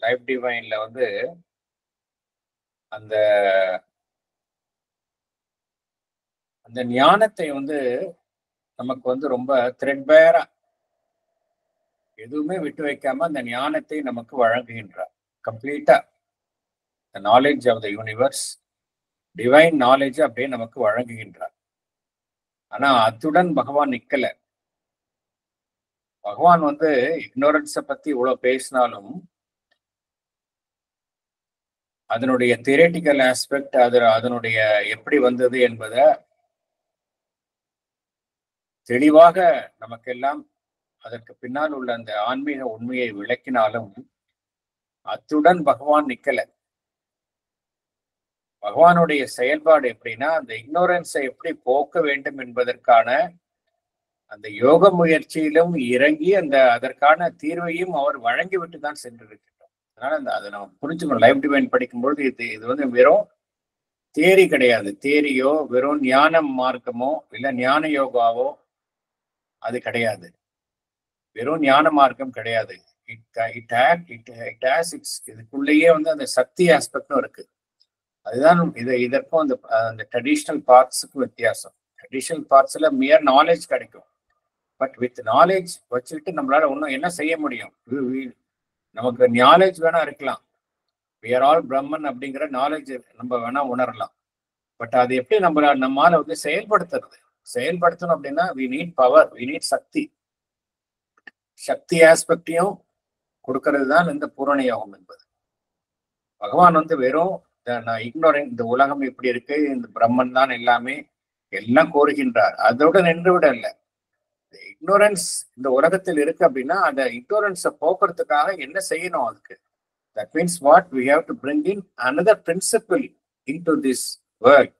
லைஃப் டிவைன்ல வந்து அந்த அந்த ஞானத்தை வந்து நமக்கு வந்து ரொம்ப த்ரெட்பேரா எதுவுமே விட்டு வைக்காம அந்த ஞானத்தை நமக்கு வழங்குகின்றார். கம்ப்ளீட்டா knowledge of the universe, divine knowledge அப்படியே நமக்கு வழங்குகின்றார். ஆனா அத்துடன் பகவான் நிக்கல. பகவான் வந்து இக்னோரன்ஸை பத்தி இவ்வளவு பேசினாலும் அதனுடைய தியரிட்டிக்கல் ஆஸ்பெக்ட், அதனுடைய எப்படி வந்தது என்பதை தெளிவாக நமக்கெல்லாம் அதற்கு பின்னால் உள்ள அந்த ஆன்மீக உண்மையை விளக்கினாலும் அத்துடன் பகவான் நிக்கல. பகவானுடைய செயல்பாடு எப்படின்னா, அந்த இக்னோரன்ஸை எப்படி போக்க வேண்டும் என்பதற்கான அந்த யோக முயற்சியிலும் இறங்கி அதற்கான தீர்வையும் அவர் வழங்கிவிட்டு தான் சென்றிருக்கின்றோம். அதனால அதை நம்ம புரிஞ்சுக்கணும். லைஃப் டிவைன் படிக்கும்பொழுது இது வந்து வெறும் தியரி கிடையாது. தியரியோ வெறும் ஞான மார்க்கமோ இல்ல ஞான யோகாவோ அது கிடையாது. வெறும் ஞான மார்க்கம் கிடையாது. இதுக்குள்ளேயே வந்து அந்த சக்தி ஆஸ்பெக்டும் இருக்கு. அதுதான் இதற்கும் அந்த ட்ரெடிஷ்னல் பார்ட்ஸுக்கும் வித்தியாசம். ட்ரெடிஷ்னல் பார்ட்ஸ்ல மியர் நாலேஜ் கிடைக்கும். பட் வித் நாலேஜ் வச்சுக்கிட்டு நம்மளால ஒன்றும் என்ன செய்ய முடியும்? நமக்கு நாலேஜ் வேணா இருக்கலாம். we are all பிரம்மன் அப்படிங்கிற நாலேஜ் நம்ம வேணா உணரலாம். பட் அது எப்படி நம்மால வந்து செயல்படுத்தணும் அப்படின்னா we need power, we need சக்தி. சக்தி ஆஸ்பெக்டையும் கொடுக்கறது தான் இந்த பூரண யோகம் என்பது. பகவான் வந்து வெறும் நான் இக்னோரன்ட், இந்த உலகம் இப்படி இருக்கு, இந்த பிரம்மன் தான் எல்லாமே எல்லாம் கோருகின்றார். அதோட நின்று விட இல்லை. இக்னோரன்ஸ் இந்த உலகத்தில் இருக்கு அப்படின்னா அந்த இக்னோரன்ஸை போக்குறதுக்காக என்ன செய்யணும்? அதுக்கு that means what we have to bring in another principle into this world.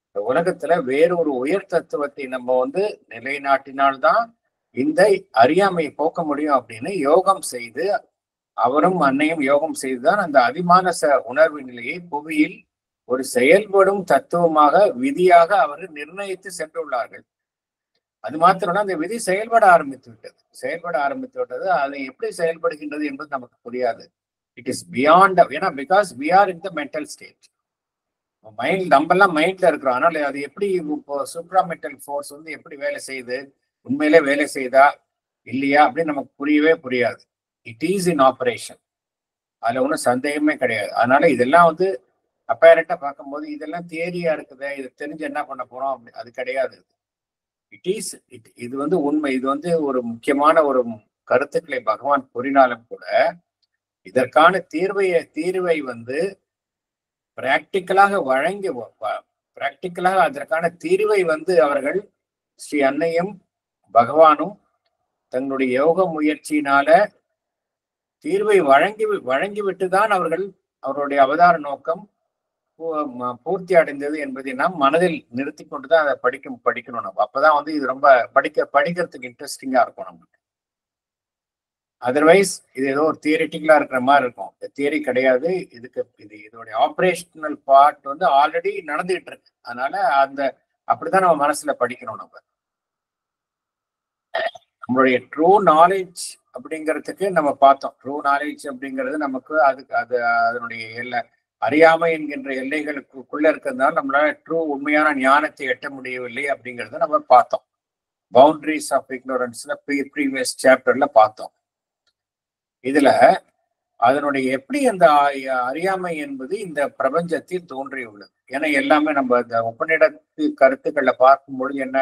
இந்த உலகத்துல வேறொரு உயர் தத்துவத்தை நம்ம வந்து நிலைநாட்டினால்தான் இந்த அறியாமையை போக்க முடியும் அப்படின்னு யோகம் செய்து, அவரும் அன்னையும் யோகம் செய்துதான் அந்த அதிமானச உணர்வு நிலையை புவியில் ஒரு செயல்படும் தத்துவமாக விதியாக அவர்கள் நிர்ணயித்து சென்றுள்ளார்கள். அது மாத்திரம் அந்த விதி செயல்பட ஆரம்பித்து விட்டது. அது எப்படி செயல்படுகின்றது என்பது நமக்கு புரியாது. இட் இஸ் பியாண்ட், ஏன்னா because we are in the mental state. Mind, நம்ம எல்லாம் மைண்ட்ல இருக்கிறோம். அதனால அது எப்படி சூப்ரா மென்டல் ஃபோர்ஸ் வந்து எப்படி வேலை செய்யுது, உண்மையிலே வேலை செய்தா இல்லையா அப்படின்னு நமக்கு புரியவே புரியாது. இட் இஸ் இன் ஆபரேஷன், அதுல ஒன்றும் சந்தேகமே கிடையாது. அதனால இதெல்லாம் வந்து அப்பேரண்டா பார்க்கும்போது இதெல்லாம் தியரியா இருக்குது, இது தெரிஞ்சு என்ன பண்ண போறோம் அப்படி அது கிடையாது. இது வந்து உண்மை. இது வந்து ஒரு முக்கியமான ஒரு கருத்துக்களை பகவான் கூறினாலும் கூட இதற்கான தீர்வை வந்து பிராக்டிக்கலாக அதற்கான தீர்வை வந்து அவர்கள் ஸ்ரீ அன்னையும் பகவானும் தங்களுடைய யோக முயற்சியினால தீர்வை வழங்கிவிட்டுதான் அவருடைய அவதார நோக்கம் பூர்த்தி அடைந்தது என்பதை நாம் மனதில் நிறுத்தி கொண்டுதான் அதை படிக்கணும். நம்ம அப்பதான் வந்து இது ரொம்ப படிக்கிறதுக்கு இன்ட்ரெஸ்டிங்கா இருக்கும் நமக்கு. அதர்வைஸ் இது ஏதோ ஒரு தியரிட்டிக்கலா இருக்கிற மாதிரி இருக்கும். தியரி கிடையாது. இதோடைய ஆபரேஷனல் பார்ட் வந்து ஆல்ரெடி நடந்துகிட்டு இருக்கு. அதனால அப்படிதான் நம்ம மனசுல படிக்கணும். நம்மளுடைய ட்ரூ நாலேஜ் அப்படிங்கிறதுக்கு நம்ம பார்த்தோம். ட்ரூ நாலேஜ் அப்படிங்கிறது நமக்கு அதனுடைய அறியாமை என்கின்ற எல்லைகளுக்குள்ள இருக்கிறதுனால நம்மளால ட்ரூ உண்மையான ஞானத்தை எட்ட முடியவில்லை அப்படிங்கிறத நம்ம பார்த்தோம். பவுண்டரிஸ் ஆஃப் இக்னோரன்ஸ்ல ப்ரீவியஸ் சாப்டர்ல பார்த்தோம். இதுல அதனுடைய எப்படி அந்த அறியாமை என்பது இந்த பிரபஞ்சத்தில் தோன்றியுள்ளது. ஏன்னா எல்லாமே நம்ம இந்த உபநிடத்து கருத்துக்களை பார்க்கும்பொழுது என்ன,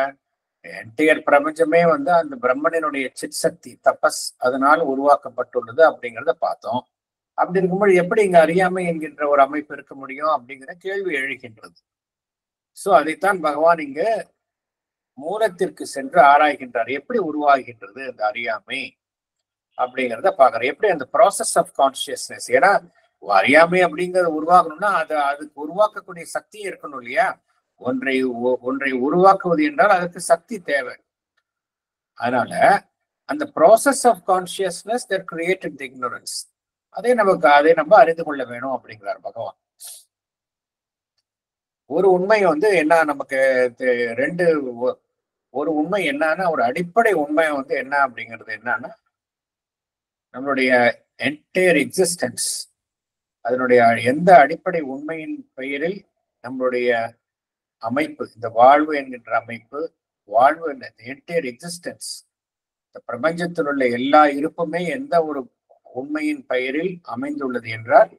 என்டையர் பிரபஞ்சமே வந்து அந்த பிரம்மனினுடைய சித் சக்தி தபஸ் அதனால் உருவாக்கப்பட்டுள்ளது அப்படிங்கிறத பார்த்தோம். அப்படி இருக்கும்போது எப்படி இங்க அறியாமை என்கின்ற ஒரு அமைப்பு இருக்க முடியும் அப்படிங்கிற கேள்வி எழுகின்றது. சோ அதைத்தான் பகவான் இங்க மூலத்திற்கு சென்று ஆராய்கின்றார். எப்படி உருவாகின்றது அந்த அறியாமை அப்படிங்கிறத பாக்குறேன். எப்படி அந்த ப்ராசஸ் ஆஃப் கான்சியஸ்னஸ், ஏன்னா அறியாமை அப்படிங்கறது உருவாகணும்னா அதுக்கு உருவாக்கக்கூடிய சக்தி இருக்கணும் இல்லையா? ஒன்றை உருவாக்குவது என்றால் அதுக்கு சக்தி தேவை. அதனால அந்த process of consciousness that created the ignorance, அதை நம்ம அறிந்து கொள்ள வேணும் அப்படிங்கிறார் பகவான். ஒரு உண்மை வந்து என்ன, நமக்கு ஒரு உண்மை என்னன்னா, ஒரு அடிப்படை உண்மை வந்து என்ன அப்படிங்கிறது என்னன்னா, நம்மளுடைய என்டையர் எக்ஸிஸ்டன்ஸ், அதனுடைய எந்த அடிப்படை உண்மையின் பெயரில் நம்மளுடைய அமைப்பு, இந்த வாழ்வு என்கின்ற அமைப்பு, வாழ்வு என்டையர் எக்ஸிஸ்டன்ஸ், இந்த பிரபஞ்சத்தில் உள்ள எல்லா இருப்புமே எந்த ஒரு உண்மையின் பெயரில் அமைந்துள்ளது என்றால்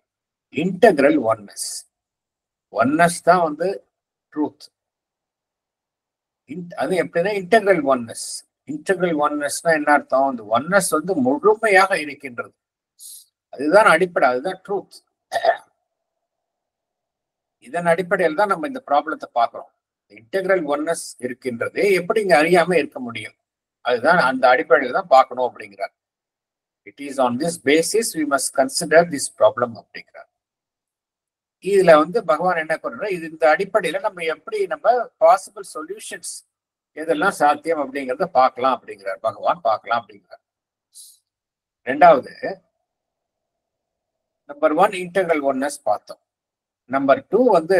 இன்டெகிரல் ஒன்னஸ். ஒன்னஸ் தான் வந்து ட்ரூத். அது எப்படின்னா இன்டெகிரல் ஒன்னஸ். இன்டெகிரல் ஒன்னஸ்னா என்ன அர்த்தம்? இந்த ஒன்னஸ் வந்து முழுமையாக இருக்கின்றது. அதுதான் அடிப்படை, அதுதான் ட்ரூத். இதன் அடிப்படையில் தான் நம்ம இந்த ப்ராப்ளத்தை பார்க்கிறோம். இன்டெகிரல் ஒன்னஸ் இருக்கின்றது, எப்படி இங்க அறியாம இருக்க முடியும்? அதுதான் அந்த அடிப்படையில் தான் பார்க்கணும் அப்படிங்கிறார். It is on this basis we must consider this problem அப்படிங்கிறார். இதுல வந்து பகவான் என்ன பண்றாரு, இந்த அடிப்படையில நம்ம எப்படி பாசிபிள் சொல்யூஷன்ஸ் எதெல்லாம் சாத்தியம் அப்படிங்கிறத பார்க்கலாம் அப்படிங்கிறார் பகவான். பார்க்கலாம் அப்படிங்கிறார். ரெண்டாவது, நம்பர் 1 இன்டெகிரல் ஒன்னஸ் பார்த்தோம். நம்பர் 2 வந்து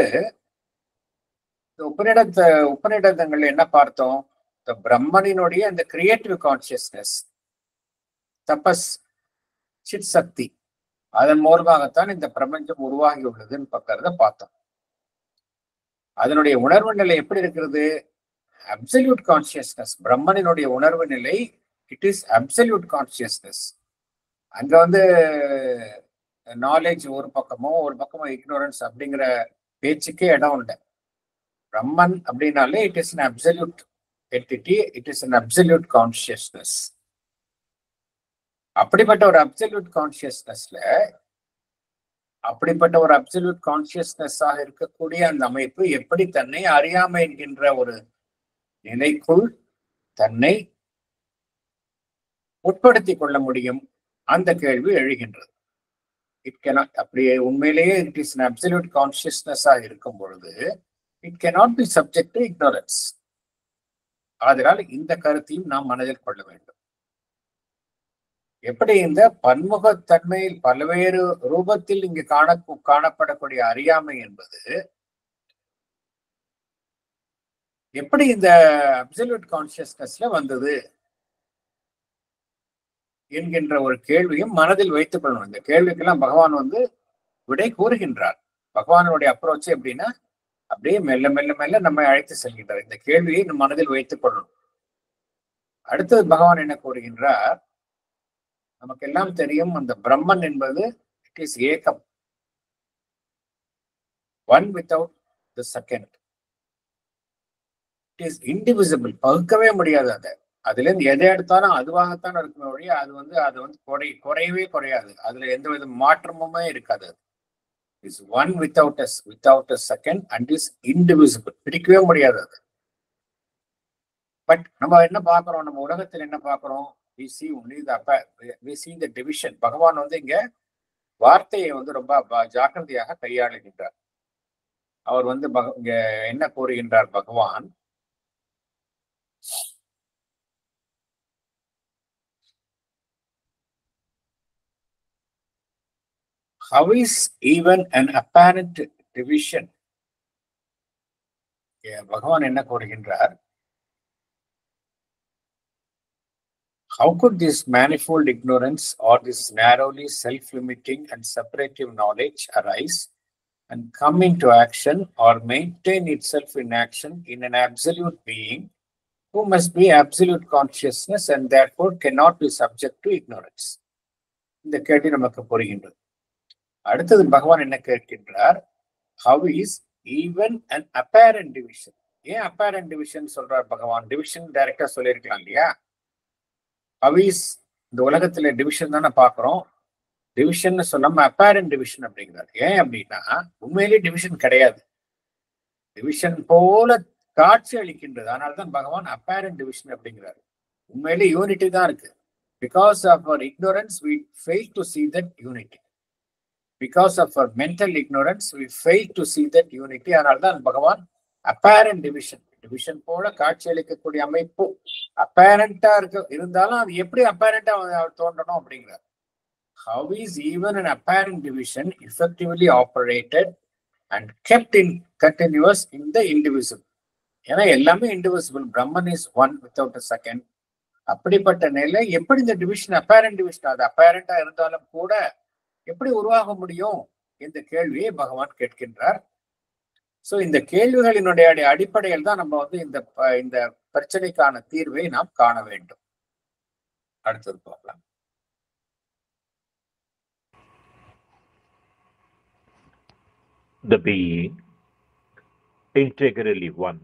உபநிடதங்கள்ல என்ன பார்த்தோம்? பிரம்மனினுடைய அந்த கிரியேட்டிவ் கான்சியஸ்னஸ், தபஸ், சித் சக்தி, அதன் மூலமாகத்தான் இந்த பிரபஞ்சம் உருவாகி உள்ளதுன்னு பார்க்கறத பார்த்தோம். அதனுடைய உணர்வு நிலை எப்படி இருக்கிறது? Absolute consciousness. பிரம்மனினுடைய உணர்வு நிலை இட் இஸ் அப்சல்யூட் கான்சியஸ்னஸ். அங்க வந்து நாலேஜ் ஒரு பக்கமோ இக்னோரன்ஸ் அப்படிங்கிற பேச்சுக்கே இடம் உண்டு. பிரம்மன் அப்படின்னாலே it is an absolute entity, it is an absolute consciousness. அப்படிப்பட்ட ஒரு அப்சல்யூட் கான்சியஸ்னஸாக இருக்கக்கூடிய அந்த அமைப்பு எப்படி தன்னை அறியாமை என்கின்ற ஒரு நிலைக்குள் தன்னை உட்படுத்திக் கொள்ள முடியும்? அந்த கேள்வி எழுகின்றது. இட் cannot, அப்படியே உண்மையிலேயே இட் இஸ் an absolute consciousness-ஆக இருக்கும் பொழுது it cannot be subject to ignorance. அதனால் இந்த கருத்தையும் நாம் மனதில் கொள்ள வேண்டும். எப்படி இந்த பன்முகத்தன்மையில் பல்வேறு ரூபத்தில் இங்கு காணப்படக்கூடிய அறியாமை என்பது எப்படி இந்த அப்சல்யூட் கான்சியஸ்னஸ்ல வந்தது என்கின்ற ஒரு கேள்வியும் மனதில் வைத்துக் கொள்ளணும். இந்த கேள்விக்கெல்லாம் பகவான் விடை கூறுகின்றார். பகவானுடைய அப்ரோச் எப்படின்னா அப்படியே மெல்ல மெல்ல மெல்ல நம்மை அழைத்து செல்கின்றார். இந்த கேள்வியை நம் மனதில் வைத்துக் கொள்ளணும். அடுத்தது பகவான் என்ன கூறுகின்றார்? நமக்கு எல்லாம் தெரியும், அந்த பிரம்மன் என்பது இட் இஸ் ஏகம், one without the second. It is indivisible, பகுக்கவே முடியாது. அதுல இருந்து எதை எடுத்தாலும் அதுவாகத்தான் இருக்குமே ஒழிய அது குறையவே குறையாது. அதுல எந்த வித மாற்றமுமே இருக்காது. Is one without a second and is indivisible. பிடிக்கவே முடியாது அது. பட் நம்ம என்ன பார்க்கிறோம்? நம்ம உலகத்தில் என்ன பார்க்கிறோம்? we see the division. பகவான் இங்க வார்த்தையை ரொம்ப ஜாக்கிரதையாக கையாளுகின்றார். அவர் இங்க என்ன கூறுகின்றார் பகவான்? How is even an apparent division? பகவான் என்ன கூறுகின்றார்? How could this manifold ignorance or this narrowly self-limiting and separative knowledge arise and come into action or maintain itself in action in an absolute being who must be absolute consciousness and therefore cannot be subject to ignorance? இந்த கேள்வி நமக்கு புரிகின்றது. அடுத்தது பகவான் என்ன கேட்கின்றார்? How is even an apparent division? ஏன் apparent division சொல்றார் பகவான்? டிவிஷன் டைரக்டா சொல்லியிருக்கலாம் இல்லையா? How is, இந்த உலகத்துல டிவிஷன் தானே பாக்குறோம். டிவிஷன் சொல்லாம அப்பேரண்ட் டிவிஷன் அப்படிங்கிறார். ஏன் அப்படின்னா உண்மையிலேயே டிவிஷன் கிடையாது. டிவிஷன் போல காட்சி அளிக்கின்றது. அதனால்தான் பகவான் அப்பேரண்ட் டிவிஷன் அப்படிங்கிறாரு. உண்மையிலே யூனிட்டி தான் இருக்கு. Because of our ignorance, we fail to see that unity. Because of our mental ignorance, we fail to see that unity. அதனால்தான் பகவான் அப்பேரண்ட் டிவிஷன் போல காட்சி அளிக்கக்கூடிய அமைப்பு அப்பேரண்டா இருந்தாலும் அது எப்படி அப்பேரண்டா தோன்றணும் அப்படிங்கிறார். How is even an apparent division effectively operated and kept in continuous in the indivisible? ஏன்னா எல்லாமே indivisible. Brahman is one without a second. அப்படிப்பட்ட நிலை எப்படி இந்த டிவிஷன் அப்பேரண்ட் டிவிஷன் அது அப்பேரண்டா இருந்தாலும் கூட எப்படி உருவாக முடியும் இந்த கேள்வியை பகவான் கேட்கின்றார். சோ இந்த கேள்விகளினுடைய அடிப்படையில் தான் நம்ம இந்த பிரச்சனைக்கான தீர்வை நாம் காண வேண்டும். அடுத்தது பார்க்கலாம். The being, integrally one,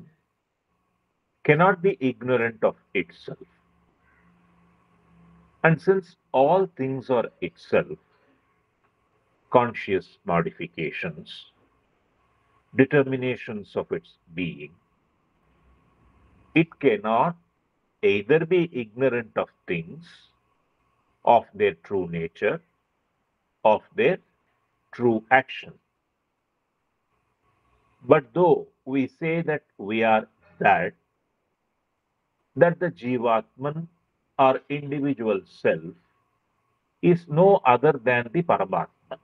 cannot be ignorant of itself. And since all things are itself, conscious modifications, determinations of its being, it cannot either be ignorant of things, of their true nature, of their true action. But though we say that we are that the Jivatman or individual self is no other than the Paramatma,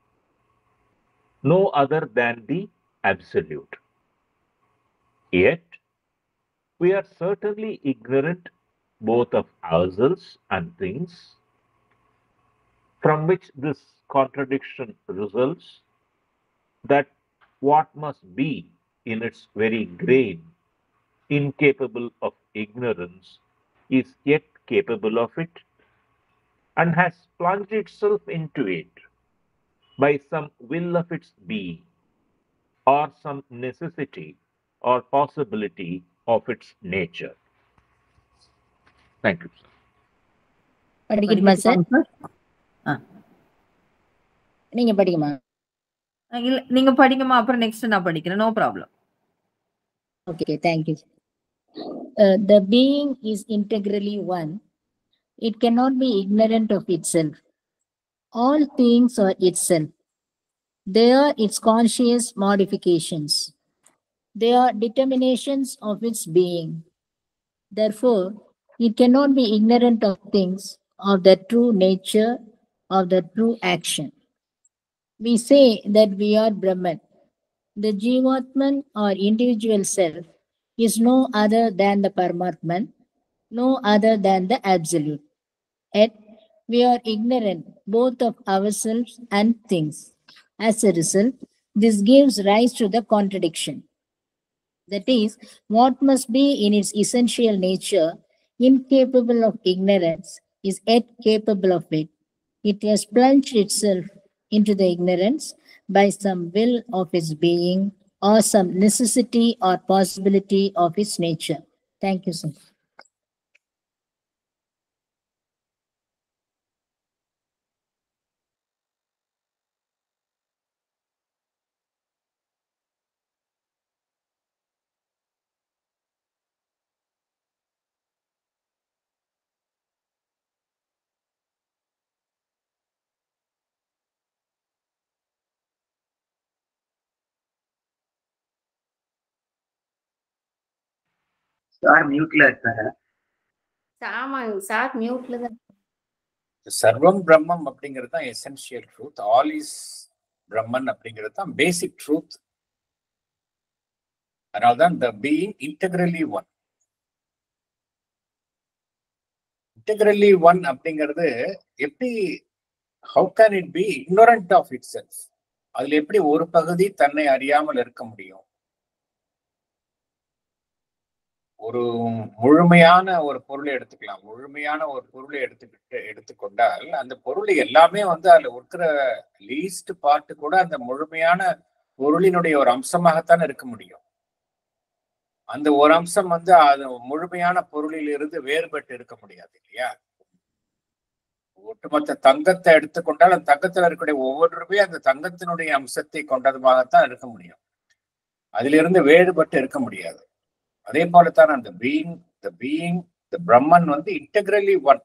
no other than the Absolute. Yet, we are certainly ignorant both of ourselves and things, from which this contradiction results that what must be in its very grain incapable of ignorance is yet capable of it, and has plunged itself into it by some will of its being, or some necessity or possibility of its nature. Thank you, sir. படிக்கட்டுமா sir? நீங்க படிக்குமா? இல்ல நீங்க படிக்குமா, அப்புறம் next நான் படிக்கிறேன். No problem. Okay, thank you. The being is integrally one. It cannot be ignorant of itself. All things are itself. They are its conscious modifications. They are determinations of its being. Therefore, it cannot be ignorant of things, of the true nature, of the true action. We say that we are Brahman. The Jivatman or individual self is no other than the Paramatman, no other than the Absolute. Yet, we are ignorant both of ourselves and things. As a result, this gives rise to the contradiction. That is, what must be in its essential nature incapable of ignorance is yet capable of it. It has plunged itself into the ignorance by some will of its being or some necessity or possibility of its nature. Thank you, sir. Sir மியூட்ல இருக்காரு. ஆமாங்க sir மியூட்ல தான். சர்வம் பிரம்மம் அப்படிங்கிறது தான் essential truth. All is Brahman அப்படிங்கிறது தான் பேசிக் ட்ரூத். அதனால்தான் the being integrally one. Integrally one அப்படிங்கிறது எப்படி, how can it be ignorant of itself? அதுல எப்படி ஒரு பகுதி தன்னை அறியாமல் இருக்க முடியும்? ஒரு முழுமையான ஒரு பொருளை எடுத்துக்கலாம். முழுமையான ஒரு பொருளை எடுத்துக்கொண்டால் அந்த பொருள் எல்லாமே வந்து அதுல இருக்கிற லீஸ்ட் பார்ட் கூட அந்த முழுமையான பொருளினுடைய ஒரு அம்சமாகத்தான் இருக்க முடியும். அந்த ஒரு அம்சம் வந்து அது முழுமையான பொருளில் இருந்து வேறுபட்டு இருக்க முடியாது இல்லையா? ஒட்டுமொத்த தங்கத்தை எடுத்துக்கொண்டால் அந்த தங்கத்துல இருக்கக்கூடிய ஒவ்வொன்றுமே அந்த தங்கத்தினுடைய அம்சத்தை கொண்டதுமாகத்தான் இருக்க முடியும். அதிலிருந்து வேறுபட்டு இருக்க முடியாது. அதே போலத்தான் அந்த பீயிங் த பிரம்மன் வந்து இன்டெகிரலி ஒன்.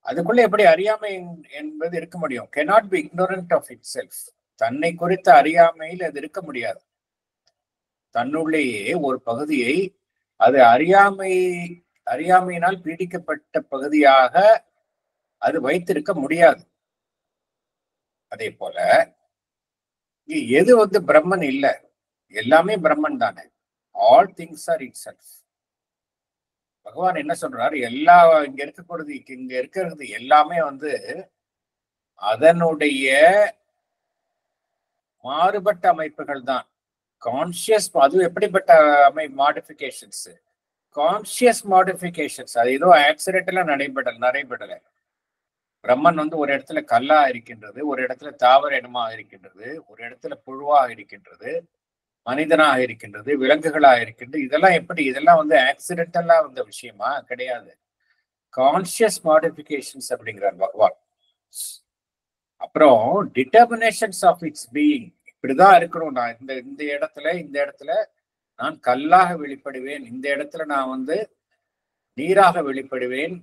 அதுக்குள்ள எப்படி அறியாமை என்பது இருக்க முடியும்? cannot be ignorant of itself. தன்னை குறித்த அறியாமையில் அது இருக்க முடியாது. தன்னுள்ளேயே ஒரு பகுதியை அது அறியாமையினால் பீடிக்கப்பட்ட பகுதியாக அது வைத்திருக்க முடியாது. அதே போல எது வந்து பிரம்மன் இல்லை, எல்லாமே பிரம்மன் தானே. All things are it self. பகவான் என்ன சொல்றாரு? இங்க இருக்கிறது எல்லாமே வந்து அதனுடைய மாறுபட்ட அமைப்புகள் தான். கான்சியஸ், அது எப்படிப்பட்ட மாடிஃபிகேஷன்ஸ்? Conscious modifications. அது ஏதோ ஆக்சிடென்ட்ல நடைபெறல. பிரம்மன் வந்து ஒரு இடத்துல கல்லா இருக்கின்றது, ஒரு இடத்துல தாவர இனமாக இருக்கின்றது, ஒரு இடத்துல புழுவாக இருக்கின்றது, மனிதனாக இருக்கின்றது, விலங்குகளாக இருக்கின்றது. இதெல்லாம் வந்து ஆக்சிடென்டலா வந்த விஷயமா? கிடையாது. கான்சியஸ் மாடிஃபிகேஷன்ஸ் அப்படிங்கிறார் பகவான். அப்புறம் டிட்டர்மினேஷன்ஸ் ஆஃப் இட்ஸ் பீயிங். இப்படிதான் இருக்கணும். நான் இந்த இடத்துல நான் கல்லாக வெளிப்படுவேன், இந்த இடத்துல நான் வந்து நீராக வெளிப்படுவேன்,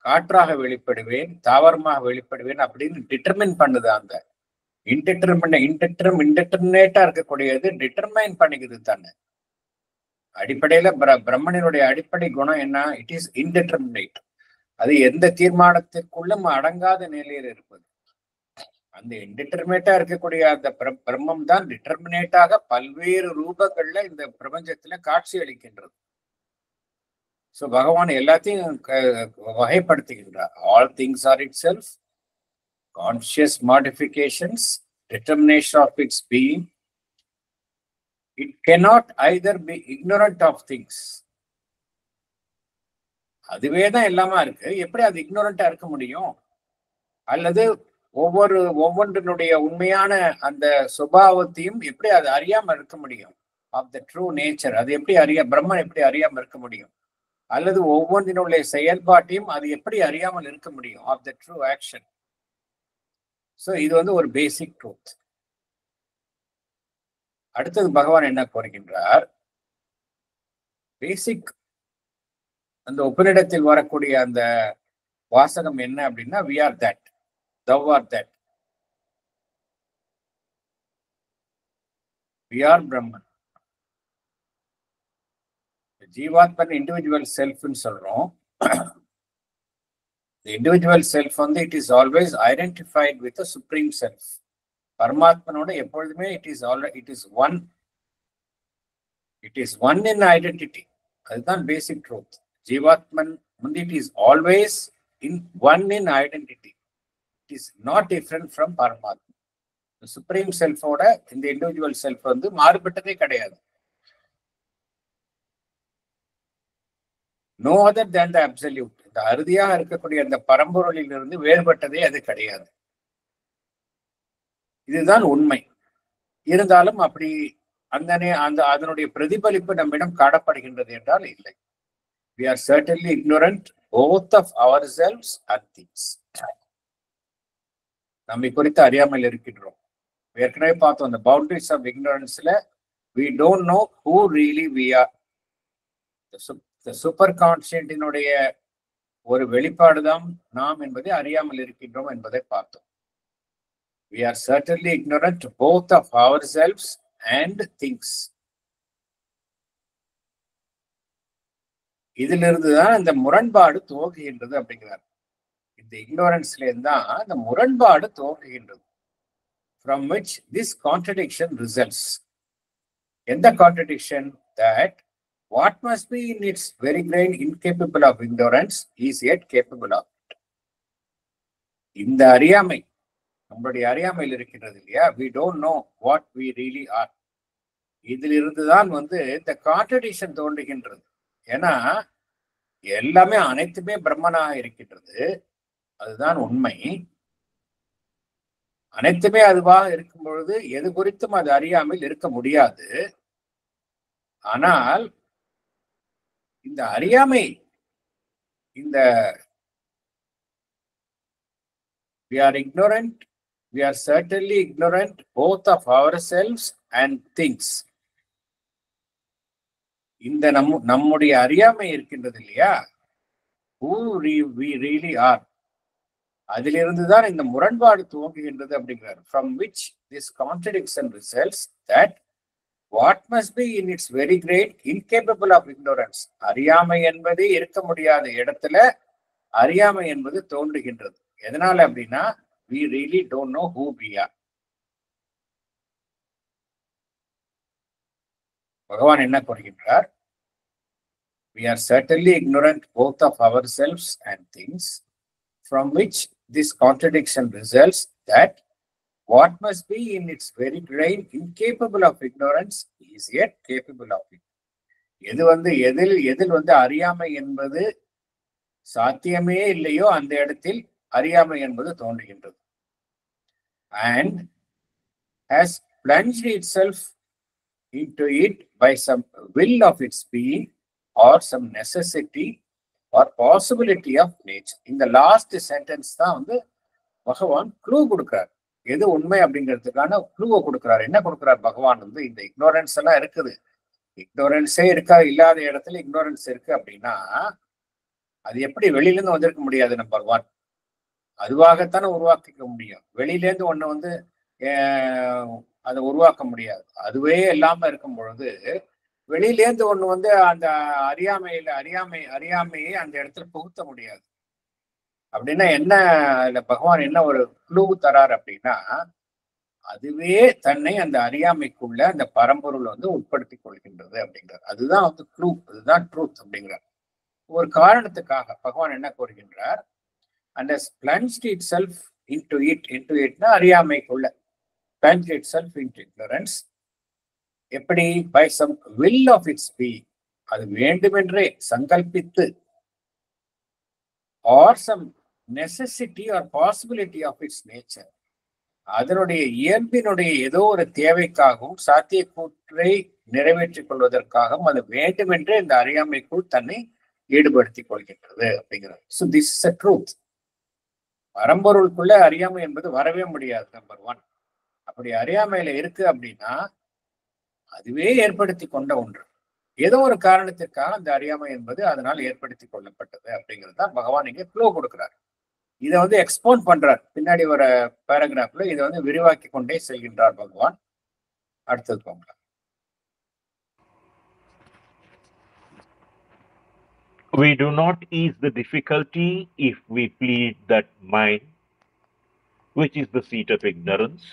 காற்றாக வெளிப்படுவேன், தாவரமாக வெளிப்படுவேன் அப்படின்னு டிட்டர்மின் பண்ணுது. அந்த இன்டெர்மினேட்டா இருக்கக்கூடியது டிட்டர்மைன் பண்ணிக்குது தானே. அடிப்படையில பிரம்மனினுடைய அடிப்படை குணம் என்ன? It is இன்டெர்மினேட். அது எந்த தீர்மானத்திற்குள்ளும் அடங்காத நிலையில் இருப்பது. அந்த இன்டெர்மினேட்டா இருக்கக்கூடிய அந்த பிரம்மம் தான் டிட்டர்மினேட்டாக பல்வேறு ரூபங்கள்ல இந்த பிரபஞ்சத்துல காட்சி அளிக்கின்றது. சோ பகவான் எல்லாத்தையும் வகைப்படுத்துகின்றார். All things are itself, conscious modifications, determination of its being. It cannot either be ignorant of things. அதுவே தான் எல்லாமா இருக்கு. எப்படி அது இக்னோரண்டா இருக்க முடியும்? அல்லது ஒவ்வொன்றினுடைய உண்மையான அந்த சுபாவத்தையும் எப்படி அது அறியாம இருக்க முடியும்? ஆஃப் த ட்ரூ நேச்சர் அது எப்படி பிரம்மன் எப்படி அறியாம இருக்க முடியும்? அல்லது ஒவ்வொன்றினுடைய செயல்பாட்டையும் அது எப்படி அறியாமல் இருக்க முடியும்? Of the true action. So இது வந்து ஒரு பேசிக் ட்ரூத். அடுத்தது பகவான் என்ன கூறுகின்றார்? பேசிக் அந்த உபநிடத்தில் வரக்கூடிய அந்த வாசகம் என்ன அப்படின்னா, we are that, thou art that, we are Brahman. ஜீவாத்மன் இண்டிவிஜுவல் செல்ஃப்னு சொல்றோம். இண்டிவிஜுவல் செல்ஃப் வந்து it is always identified with the supreme self. பரமாத்மனோட எப்பொழுதுமே it is one. It is one in identity. அதுதான் basic truth. ஜீவாத்மன் வந்து it is always in one in identity. It is not different from பரமாத்மா. Supreme செல்ஃபோட இந்த individual self வந்து மாறுபட்டதே கிடையாது. No other than the absolute. இந்த அறுதியாக இருக்கக்கூடிய அந்த பரம்பொருளில் இருந்து வேறுபட்டதே அது கிடையாது. இதுதான் உண்மை. இருந்தாலும் அப்படி அந்த அதனுடைய பிரதிபலிப்பு நம்மிடம் காணப்படுகின்றது என்றால் இல்லை. We are certainly ignorant both of ourselves and things. நம்மை குறித்து அறியாமல் இருக்கின்றோம். ஏற்கனவே பார்த்தோம் அந்த பவுண்டரிஸ் ஆஃப் இக்னோரன்ஸ்ல we don't know who really we are. Super கான்ஷியன்டினுடைய ஒரு வெளிப்பாடுதான் நாம் என்பதை அறியாமல் இருக்கின்றோம் என்பதை பார்த்தோம். We are certainly ignorant both of ourselves and things. இதிலிருந்து தான் இந்த முரண்பாடு துவங்குகின்றது அப்படிங்கிறார். இந்த இக்னோரன்ஸ்ல இருந்தான் இந்த முரண்பாடு துவங்குகின்றது. From which this contradiction results. எந்த contradiction? That what must be in its very grain incapable of ignorance is yet capable of it. இந்த அறியாமை நம்மளுடைய அறியாமையில் இருக்கின்றது இல்லையா? We don't know what we really are. இதிலிருந்துதான் வந்து இந்த கான்ட்ரடிக்ஷன் தோன்றுகின்றது. ஏன்னா எல்லாமே அனைத்துமே பிரம்மனாக இருக்கின்றது. அதுதான் உண்மை. அனைத்துமே அதுவாக இருக்கும் பொழுது எது குறித்தும் அது அறியாமல் இருக்க முடியாது. ஆனால் இந்த அறியாமை இந்த we are ignorant, we are certainly ignorant both of ourselves and things. இந்த நம்முடைய அறியாமை இருக்கின்றது இல்லையா? who we really are. அதிலிருந்துதான் இந்த முரண்பாடு துவங்குகின்றது அப்படிங்கிறார். From which this contradiction results that what must be in its very great incapable of ignorance. அறியாமை என்பது இருக்க முடியாத இடத்துல அறியாமை என்பது தோன்றுகின்றது. எதனால அப்படின்னா we really don't know who we are. பகவான் என்ன கூறுகின்றார்? We are certainly ignorant both of ourselves and things, from which this contradiction results that what must be in its very grain incapable of ignorance is yet capable of it. எதில் அறியாமை என்பது சாத்தியமே இல்லையோ அந்த இடத்தில் அறியாமை என்பது தோன்றுகின்றது. And has plunged itself into it by some will of its being or some necessity or possibility of nature. இந்த லாஸ்ட் சென்டென்ஸ் தான் பகவான் க்ளூ கொடுக்கிறார். எது உண்மை அப்படிங்கிறதுக்கான க்ளூவை கொடுக்கிறார். என்ன கொடுக்கிறார் பகவான்? இந்த இக்னோரன்ஸ் எல்லாம் இருக்குது. இக்னோரன்ஸே இருக்கா இல்லாத இடத்துல இக்னோரன்ஸ் இருக்கு அப்படின்னா அது எப்படி வெளியிலேருந்து வந்திருக்க முடியாது? நம்பர் ஒன், அதுவாகத்தானே உருவாக்கிக்க முடியும். வெளியிலேருந்து ஒண்ணு அதை உருவாக்க முடியாது. அதுவே இல்லாம இருக்கும் பொழுது வெளியிலேருந்து ஒண்ணு அந்த அறியாமையை அந்த இடத்துல புகுத்த முடியாது. அப்படின்னா என்ன? அதுல பகவான் என்ன ஒரு க்ளூ தரார் அப்படின்னா, அதுவே தன்னை அந்த அறியாமைக்குள்ள அந்த பரம்பொருள் உட்படுத்தி கொள்கின்றது அப்படிங்கிறார். அதுதான் க்ளூ, அதுதான் ட்ரூத் அப்படிங்கிறார். ஒரு காரணத்துக்காக பகவான் என்ன கூறுகின்றார்? and has plunged itself into it அறியாமைக்குள்ள plunged itself into ignorance. எப்படி? by some will of its being, அது வேண்டுமென்றே சங்கல்பித்து, or some necessity or possibility of its nature, அதனுடைய இயல்பினுடைய ஏதோ ஒரு தேவைக்காகவும் சாத்தியக்கூற்றை நிறைவேற்றிக் கொள்வதற்காகவும் அது வேண்டுமென்றே இந்த அறியாமைக்குள் தன்னை ஈடுபடுத்திக் கொள்கின்றது அப்படிங்கிறது. So this is a truth. பரம்பொருளுக்குள்ள அறியாமை என்பது வரவே முடியாது. Number one. அப்படி அறியாமையில இருக்கு அப்படின்னா அதுவே ஏற்படுத்தி கொண்ட ஒன்று. ஏதோ ஒரு காரணத்திற்காக அந்த அறியாமை என்பது அதனால் ஏற்படுத்தி கொள்ளப்பட்டது அப்படிங்கிறது தான் பகவான் இங்க க்ளூ கொடுக்கிறார். இதை எக்ஸ்போன் பண்றார். பின்னாடி ஒரு பேராகிராஃப்ல இதை விரிவாக்கி கொண்டே செல்கின்றார் பகவான். அடுத்தது போங்க. We do not ease the difficulty if we plead that mind, which is the seat of ignorance,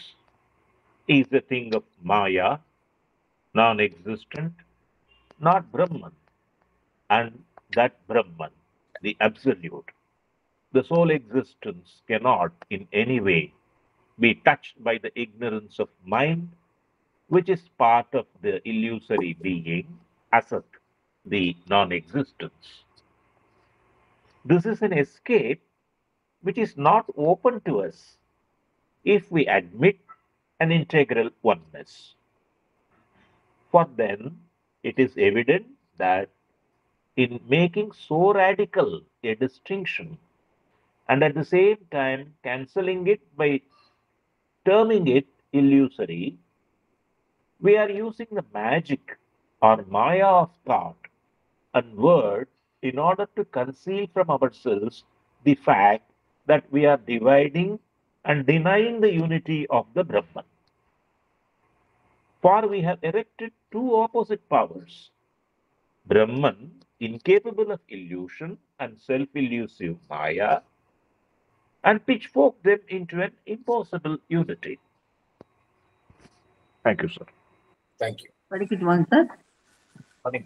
is a thing of Maya, non-existent, not Brahman. And that Brahman, the absolute, the sole existence, cannot in any way be touched by the ignorance of mind, which is part of the illusory being, asat, the non-existence. This is an escape which is not open to us if we admit an integral oneness. For then, it is evident that in making so radical a distinction and at the same time cancelling it by terming it illusory, we are using the magic or maya of thought and word in order to conceal from ourselves the fact that we are dividing and denying the unity of the Brahman. For we have erected two opposite powers, Brahman, incapable of illusion and self-illusive maya, and pitchfork them into an impossible unity. Thank you, sir. Thank you. படிக்கட்டுமாங்க sir? Morning.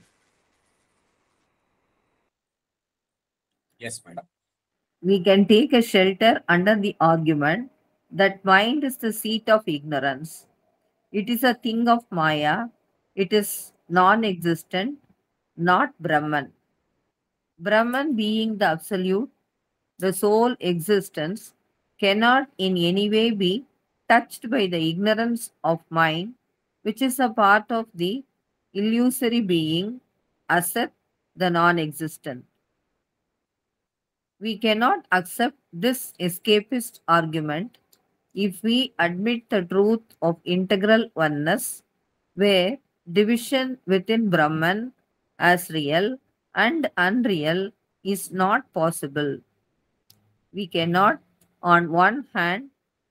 Yes, madam. We can take a shelter under the argument that mind is the seat of ignorance. It is a thing of Maya. It is non-existent, not Brahman. Brahman being the absolute, the sole existence, cannot in any way be touched by the ignorance of mind, which is a part of the illusory being, asat, the non-existent. We cannot accept this escapist argument if we admit the truth of integral oneness, where division within Brahman as real and unreal is not possible. We cannot, on one hand,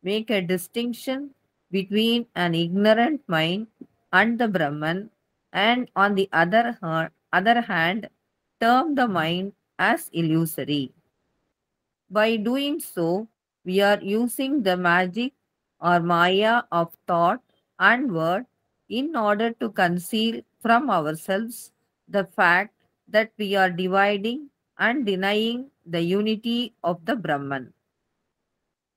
make a distinction between an ignorant mind and the Brahman, and on the other hand, term the mind as illusory. By doing so, we are using the magic or maya of thought and word in order to conceal from ourselves the fact that we are dividing and denying the unity of the Brahman.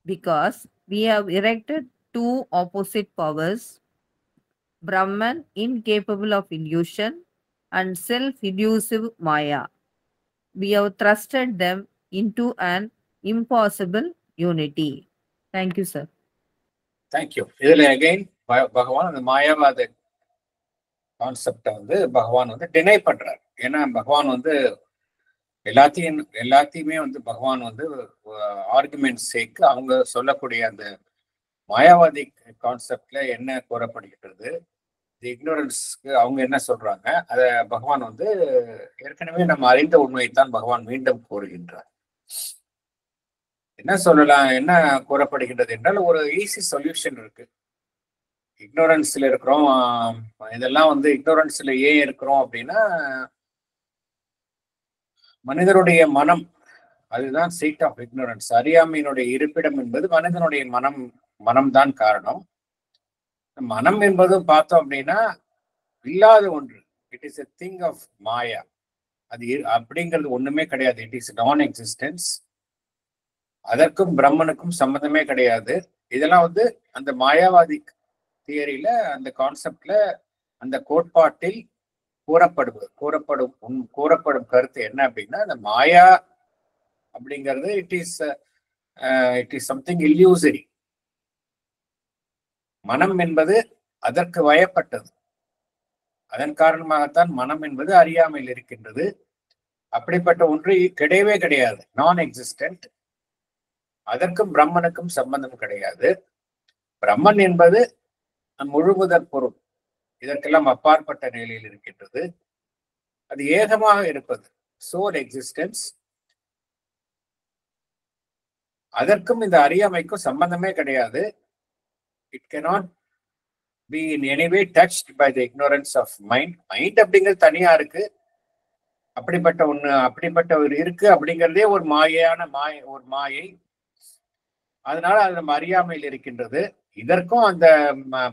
Because we have erected two opposite powers, Brahman incapable of illusion and self-illusive maya. We have thrusted them into an impossible unity. Thank you, sir. Thank you. இதுல again பகவான் அந்த மாயாவாத கான்செப்டை வந்து பகவான் வந்து deny பண்றார். ஏன்னா பகவான் வந்து எல்லாத்தையுமே வந்து பகவான் வந்து ஆர்குமெண்ட் சேக்கு அவங்க சொல்லக்கூடிய அந்த மாயாவாதி கான்செப்ட்ல என்ன கூறப்படுகிறது, இக்னோரன்ஸ்க்கு அவங்க என்ன சொல்றாங்க, அத பகவான் வந்து ஏற்கனவே நம்ம அறிந்த உண்மையைத்தான் பகவான் மீண்டும் கூறுகின்றார். என்ன சொல்லலாம், என்ன கூறப்படுகின்றது என்றால் ஒரு ஈஸி சொல்யூஷன் இருக்கு. இக்னோரன்ஸ்ல இருக்கிறோம், இதெல்லாம் வந்து இக்னோரன்ஸ்ல ஏன் இருக்கிறோம் அப்படின்னா, மனிதனுடைய மனம் அதுதான் சீட் ஆஃப் இக்னோரன்ஸ். அறியாமையினுடைய இருப்பிடம் என்பது மனிதனுடைய மனம்தான் காரணம். மனம் என்பதும் பார்த்தோம் அப்படின்னா இல்லாத ஒன்று. It is a thing of maya. அது அப்படிங்கிறது ஒண்ணுமே கிடையாது. It is non existence. அதற்கும் பிரம்மனுக்கும் சம்மந்தமே கிடையாது. இதெல்லாம் வந்து அந்த மாயாவாதி தியரியில, அந்த கான்செப்ட்ல, அந்த கோட்பாட்டில் கூறப்படும் கருத்து என்ன அப்படின்னா, அந்த மாயா அப்படிங்கிறது இட் இஸ் சம்திங் இல்யூசரி. மனம் என்பது அதற்கு வயப்பட்டது. அதன் காரணமாகத்தான் மனம் என்பது அறியாமையில் இருக்கின்றது. அப்படிப்பட்ட ஒன்று கிடையவே கிடையாது, நான் எக்ஸிஸ்டன்ட். அதற்கும் பிரம்மனுக்கும் சம்பந்தம் கிடையாது. பிரம்மன் என்பது முழுமுதற் பொருள், இதற்கெல்லாம் அப்பாற்பட்ட நிலையில் இருக்கின்றது. அது ஏகமாக இருப்பது, சோல் எக்ஸிஸ்டன்ஸ். அதற்கும் இந்த அறியாமைக்கும் சம்பந்தமே கிடையாது. It cannot be in any way touched by the ignorance of mind. Mind அப்படிங்கிறது தனியா இருக்கு. அப்படிப்பட்ட ஒரு இருக்கு அப்படிங்கிறதே ஒரு மாயை. அதனால அது நம்ம அறியாமையில் இருக்கின்றது. இதற்கும் அந்த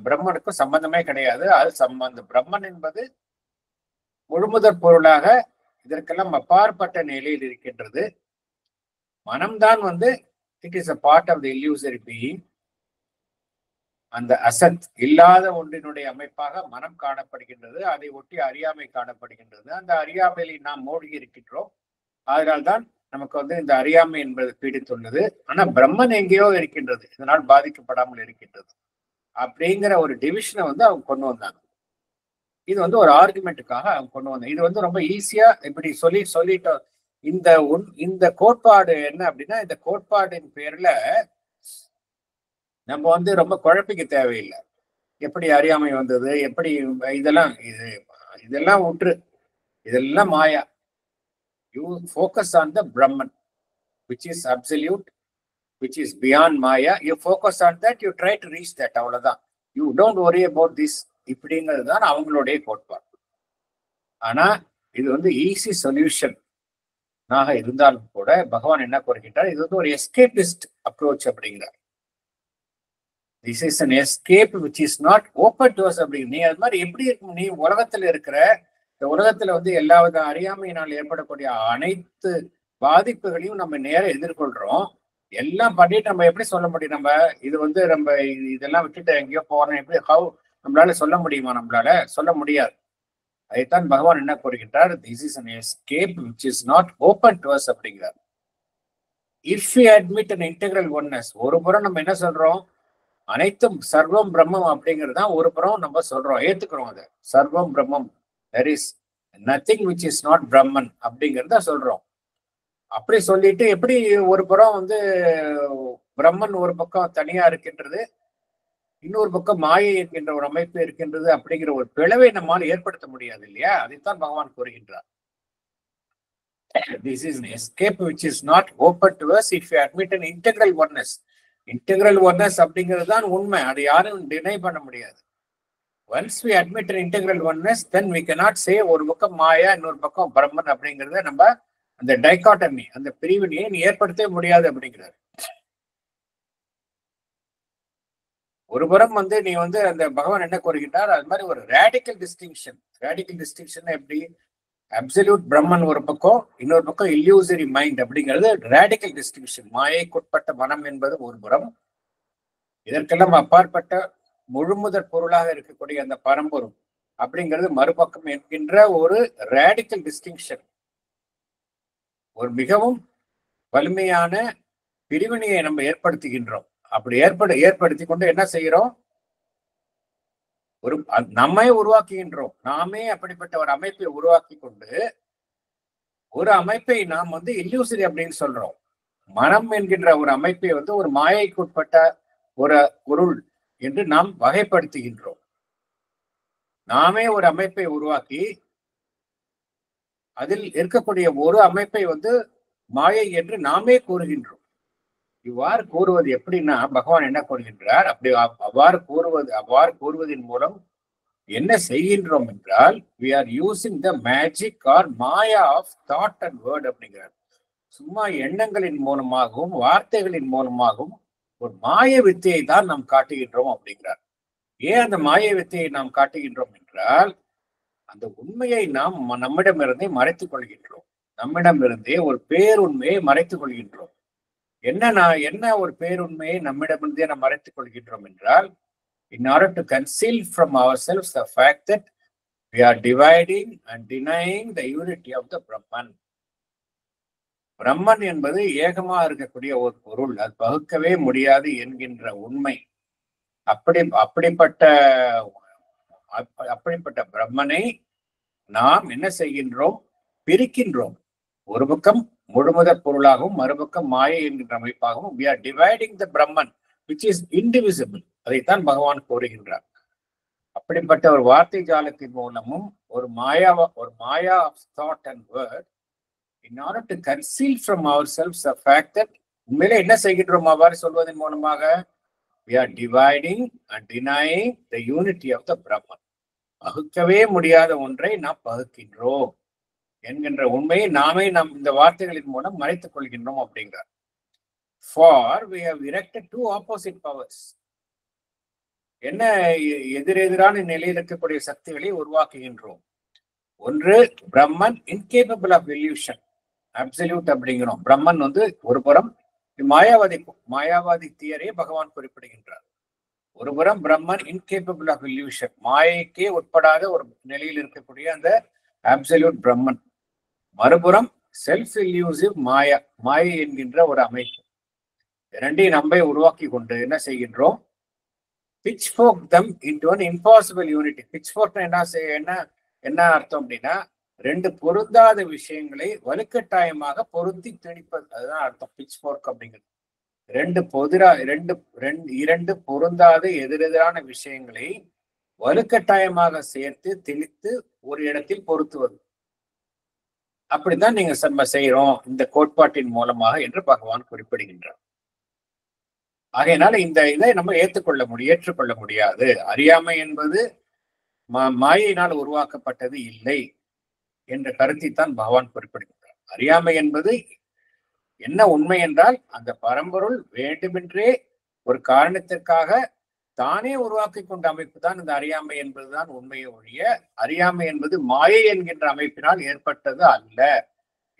பிரம்மனுக்கும் சம்பந்தமே கிடையாது. அந்த பிரம்மன் என்பது முழுமுதற் பொருளாக இதற்கெல்லாம் அப்பாற்பட்ட நிலையில் இருக்கின்றது. மனம்தான் வந்து it is a part of the illusory being. அந்த அசத் இல்லாத ஒன்றினுடைய அமைப்பாக மனம் காணப்படுகின்றது. அதை ஒட்டி அறியாமை காணப்படுகின்றது. அந்த அறியாமையில் நாம் மூழ்கி இருக்கின்றோம். அதனால்தான் நமக்கு வந்து இந்த அறியாமை என்பது பீடித்துள்ளது. ஆனா பிரம்மன் எங்கேயோ இருக்கின்றது, இதனால் பாதிக்கப்படாமல் இருக்கின்றது அப்படிங்கிற ஒரு டிவிஷனை வந்து அவங்க கொண்டு வந்தாங்க. இது வந்து ஒரு ஆர்குமெண்ட்டுக்காக அவங்க கொண்டு வந்தாங்க. இது வந்து ரொம்ப ஈஸியா இப்படி சொல்லிட்டோம். இந்த கோட்பாடு என்ன அப்படின்னா, இந்த கோட்பாடின் பேர்ல நம்ம வந்து ரொம்ப குழப்பிக்க தேவையில்லை. எப்படி அறியாமை வந்தது, எப்படி இதெல்லாம் விட்டுரு, இதெல்லாம் மாயா. You focus on the Brahman which is absolute, which is beyond maya. You focus on that, you try to reach that. அவ்வளவுதான். You don't worry about this. இப்படிங்கிறது தான் அவங்களுடைய கோட்பாடு. ஆனா இது வந்து ஈஸி சொல்யூஷன் இருந்தாலும் கூட பகவான் என்ன கூறுகின்றார், இது வந்து ஒரு எஸ்கேபிஸ்ட் அப்ரோச் அப்படிங்கிறார். This is an escape which is not open to us அப்படிங்கிற. நீ அது மாதிரி எப்படி இருக்கும், நீ உலகத்துல இருக்கிற, இந்த உலகத்துல வந்து எல்லா வித அறியாமையினால் ஏற்படக்கூடிய அனைத்து பாதிப்புகளையும் நம்ம நேரம் எதிர்கொள்றோம். எல்லாம் பண்ணிட்டு நம்ம எப்படி சொல்ல முடியும், நம்ம இது வந்து நம்ம இதெல்லாம் விட்டுட்டு எங்கேயோ போறோம், எப்படி நம்மளால சொல்ல முடியுமா? நம்மளால சொல்ல முடியாது. அதைத்தான் பகவான் என்ன கூறுகின்றார், this is an escape which is not open to us அப்படிங்கிறார். If we admit an integral oneness, ஒரு புறம் நம்ம என்ன சொல்றோம், அனைத்தும் சர்வம் பிரம்மம் அப்படிங்கிறது தான் ஒரு புறம் நம்ம சொல்றோம், ஏத்துக்கிறோம். அதை சர்வம் பிரம்மம், there is nothing which is not Brahman அப்படிங்கிறத சொல்றோம். அப்படி சொல்லிட்டு எப்படி ஒரு புறம் வந்து பிரம்மன் ஒரு பக்கம் தனியா இருக்கின்றது, இன்னொரு பக்கம் மாயை என்கின்ற ஒரு அமைப்பு இருக்கின்றது அப்படிங்கிற ஒரு பிளவை நம்மால் ஏற்படுத்த முடியாது இல்லையா? அதைத்தான் பகவான் கூறுகின்றார். This is an escape which is not open to us if you admit an integral oneness. Integral oneness அப்படிங்கிறது தான் உண்மை, அதை யாரும் டினை பண்ண முடியாது. Once we admit an integral oneness, then we cannot say ஒரு பக்கம் மாயா இன்னொரு பக்கம் பிரம்மன் அப்படிங்கிறத நம்ம அந்த டைகாட்டமி, அந்த பிரிவினையை நீ ஏற்படுத்தவே முடியாது அப்படிங்கிறார். ஒரு புறம் வந்து நீ வந்து அந்த பகவான் என்ன கூறுகின்றார், அது மாதிரி ஒரு ரேடிக்கல் டிஸ்டிங்ஷன் எப்படி, அப்சல்யூட் பிரம்மன் ஒரு பக்கம், இன்னொரு பக்கம் இல்லியூசரி மைண்ட் அப்படிங்கிறது ரேடிக்கல் டிஸ்டிங்ஷன். மாயைக்குட்பட்ட மனம் என்பது ஒரு புறம், இதற்கெல்லாம் அப்பாற்பட்ட முழுமுதற் பொருளாக இருக்கக்கூடிய அந்த பரம்பொருள் அப்படிங்கிறது மறுபக்கம் என்கின்ற ஒரு ரேடிக்கல் டிஸ்டிங்ஷன். ஒரு மிகவும் வலிமையான பிரிவினையை நம்ம ஏற்படுத்துகின்றோம். அப்படி ஏற்படுத்தி கொண்டு என்ன செய்கிறோம், ஒரு நம்மை உருவாக்குகின்றோம். நாமே அப்படிப்பட்ட ஒரு அமைப்பை உருவாக்கி கொண்டு ஒரு அமைப்பை நாம் வந்து இல்லியூசரி அப்படின்னு சொல்றோம். மனம் என்கின்ற ஒரு அமைப்பை வந்து ஒரு மாயைக்குட்பட்ட ஒரு பொருள் என்று நாம் வகைப்படுத்துகின்றோம். நாமே ஒரு அமைப்பை உருவாக்கி அதில் இருக்கக்கூடிய ஒரு அமைப்பை வந்து மாயை என்று நாமே கூறுகின்றோம். இவ்வாறு கூறுவது எப்படின்னா, பகவான் என்ன கூறுகின்றார், அப்படி அவ்வாறு கூறுவதன் மூலம் என்ன செய்கின்றோம் என்றால், we are using the magic or maya of thought and word அப்படிங்கிறார். சும்மா எண்ணங்களின் மூலமாகவும் வார்த்தைகளின் மூலமாகவும் ஒரு மாய வித்தையை தான் நாம் காட்டுகின்றோம் அப்படிங்கிறார். ஏன் அந்த மாய வித்தையை நாம் காட்டுகின்றோம் என்றால், அந்த உண்மையை நாம் நம்மிடமிருந்தே மறைத்துக் கொள்கின்றோம். நம்மிடமிருந்தே ஒரு பேருண்மையை மறைத்துக் கொள்கின்றோம். என்ன ஒரு பேருண்மையை நம்மிடமிருந்தே நாம் மறைத்துக் கொள்கின்றோம் என்றால், in order to conceal from ourselves the fact that we are dividing and denying the unity of the Brahman. பிரம்மன் என்பது ஏகமா இருக்கக்கூடிய ஒரு பொருள், அது பகுக்கவே முடியாது என்கின்ற உண்மை. அப்படிப்பட்ட பிரம்மனை நாம் என்ன செய்கின்றோம், பிரிக்கின்றோம். ஒரு பக்கம் முழுமுதற் பொருளாகவும் மறுபக்கம் மாயை என்கின்ற அமைப்பாகவும் we are dividing the Brahman which is indivisible. அதைத்தான் பகவான் கூறுகின்றார். அப்படிப்பட்ட ஒரு வார்த்தை ஜாலத்தின் மூலமும் ஒரு மாயா of thought and word, in order to conceal from ourselves the fact that உண்மையிலே என்ன செய்கின்றோம் அவ்வாறு சொல்வதன் மூலமாக, we are dividing and denying the unity of the Brahman. பகுக்கவே முடியாத ஒன்றை நாம் பகுக்கின்றோம் என்கின்ற உண்மையை நாமே இந்த வார்த்தைகளின் மூலம் மறைத்துக் கொள்கின்றோம் அப்படிங்கிறார். For we have erected two opposite powers. என்ன எதிரெதிரான நிலையில் இருக்கக்கூடிய சக்திகளை உருவாக்குகின்றோம். ஒன்று பிரம்மன் இன்கேபபிள் ஆஃப் இல்யூஷன், அப்சல்யூட் அப்படிங்கிறோம். பிரம்மன் ஒரு புறம் மாயாவாதி தியரியை பகவான் குறிப்பிடுகின்றார். ஒரு புறம் பிரம்மன் இன்கேபபிள் ஆஃப் இல்யூஷன், மாயைக்கே உட்படாத ஒரு நிலையில் இருக்கக்கூடிய அந்த அப்சல்யூட் பிரம்மன். மறுபுறம் செல்ஃப் இல்யூசிவ் மாயை என்கின்ற ஒரு அமைப்பு. இரண்டையும் நம்பை உருவாக்கி கொண்டு என்ன செய்கின்றோம்? pitchfork them into an impossible unity. pitchfork என்ன அர்த்தம் அப்படின்னா, ரெண்டு பொருந்தாத விஷயங்களை வலுக்கட்டாயமாக பொருத்தி திணிப்பது, அதுதான் அர்த்தம் pitchfork அப்படிங்கிறது. இரண்டு பொருந்தாத எதிரெதிரான விஷயங்களை வலுக்கட்டாயமாக சேர்த்து திணித்து ஒரு இடத்தில் பொருத்துவது. அப்படித்தான் நீங்க செய்யறோம் இந்த கோட்பாட்டின் மூலமாக என்று பகவான் குறிப்பிடுகின்றார். ஆகையினால இந்த இதை நம்ம ஏற்றுக்கொள்ள முடியாது. அறியாமை என்பது மாயினால் உருவாக்கப்பட்டது இல்லை என்ற கருத்தைத்தான் பகவான் குறிப்பிடுகின்றார். அறியாமை என்பது என்ன உண்மை என்றால், அந்த பரம்பொருள் வேண்டுமென்றே ஒரு காரணத்திற்காக தானே உருவாக்கி கொண்ட அமைப்பு தான் இந்த அறியாமை என்பதுதான் உண்மையை ஒழிய, அறியாமை என்பது மாயை என்கின்ற அமைப்பினால் ஏற்பட்டது அல்ல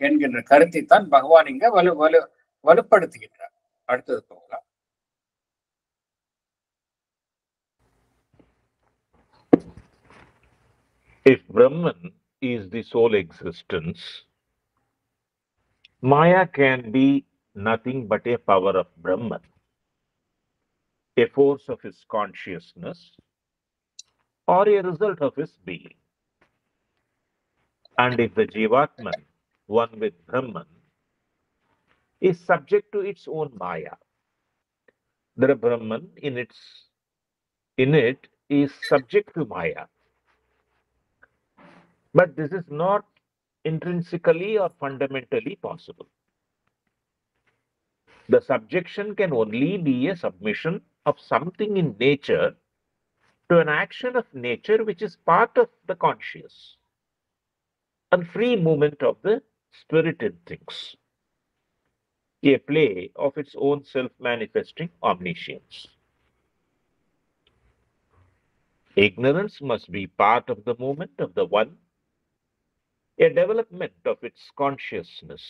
என்கின்ற கருத்தைத்தான் பகவான் இங்க வலுப்படுத்துகின்றார். அடுத்தது போகலாம். If Brahman is the sole existence, Maya can be nothing but a power of Brahman, a force of his consciousness, or a result of his being. And if the Jivatman, one with Brahman, is subject to its own Maya, the Brahman in it is subject to Maya. But this is not intrinsically or fundamentally possible. The subjection can only be a submission of something in nature to an action of nature which is part of the conscious and free movement of the spirit in things, a play of its own self-manifesting omniscience. Ignorance must be part of the movement of the one, a development of its consciousness,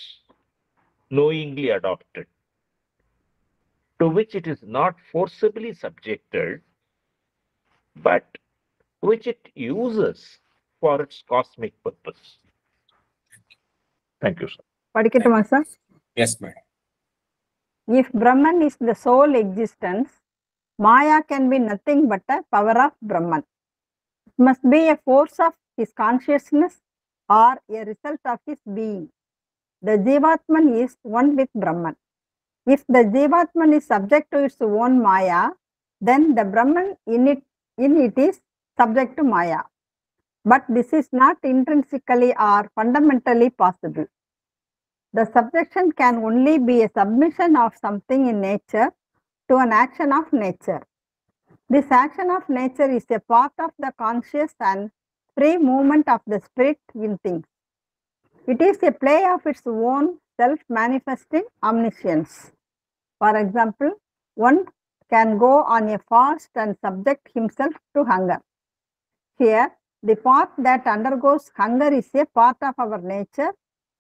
knowingly adopted, to which it is not forcibly subjected, but which it uses for its cosmic purpose. Thank you, sir. Padikitama, sir? Yes, madam. If Brahman is the sole existence, Maya can be nothing but a power of Brahman. It must be a force of his consciousness or a result of his being. The Jivatman is one with Brahman. If the Jivatman is subject to its own Maya, then the Brahman in it is subject to Maya. But this is not intrinsically or fundamentally possible. The subjection can only be a submission of something in nature to an action of nature. This action of nature is a part of the conscious and free movement of the spirit in things. It is a play of its own self-manifesting omniscience. For example, one can go on a fast and subject himself to hunger. Here, the part that undergoes hunger is a part of our nature,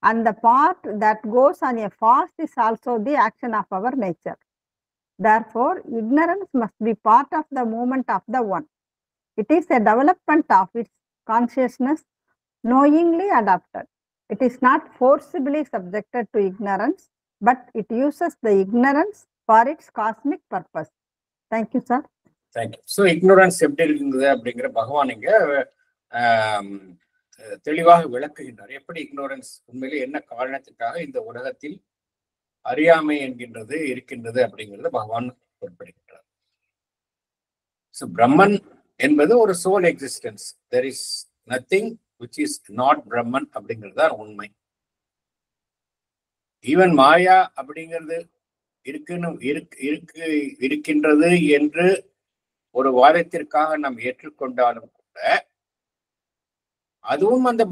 and the part that goes on a fast is also the action of our nature. Therefore, ignorance must be part of the movement of the one. It is a development of its consciousness, knowingly adopted. It is not forcibly subjected to ignorance, but it uses the ignorance for its cosmic purpose. Thank you, sir. Thank you. So, ignorance எப்படி இருக்குது அப்படிங்கிற பகவான் இங்க தெளிவாக விளக்குகின்றார். எப்படி ignorance உண்மையிலே என்ன காரணத்துக்காக இந்த உலகத்தில் அறியாமை என்கின்றது இருக்கின்றது அப்படிங்கிறது பகவான் குறிப்பிடுகின்றார். So, பிரம்மன் என்பது ஒரு sole existence. There is nothing which is not Brahman அப்படிங்கிறது தான் உண்மை. ஈவன் மாயா அப்படிங்கிறது இருக்கின்றது என்று ஒரு வாதத்திற்காக நாம் ஏற்றுக்கொண்டாலும் கூட அதுவும் அந்த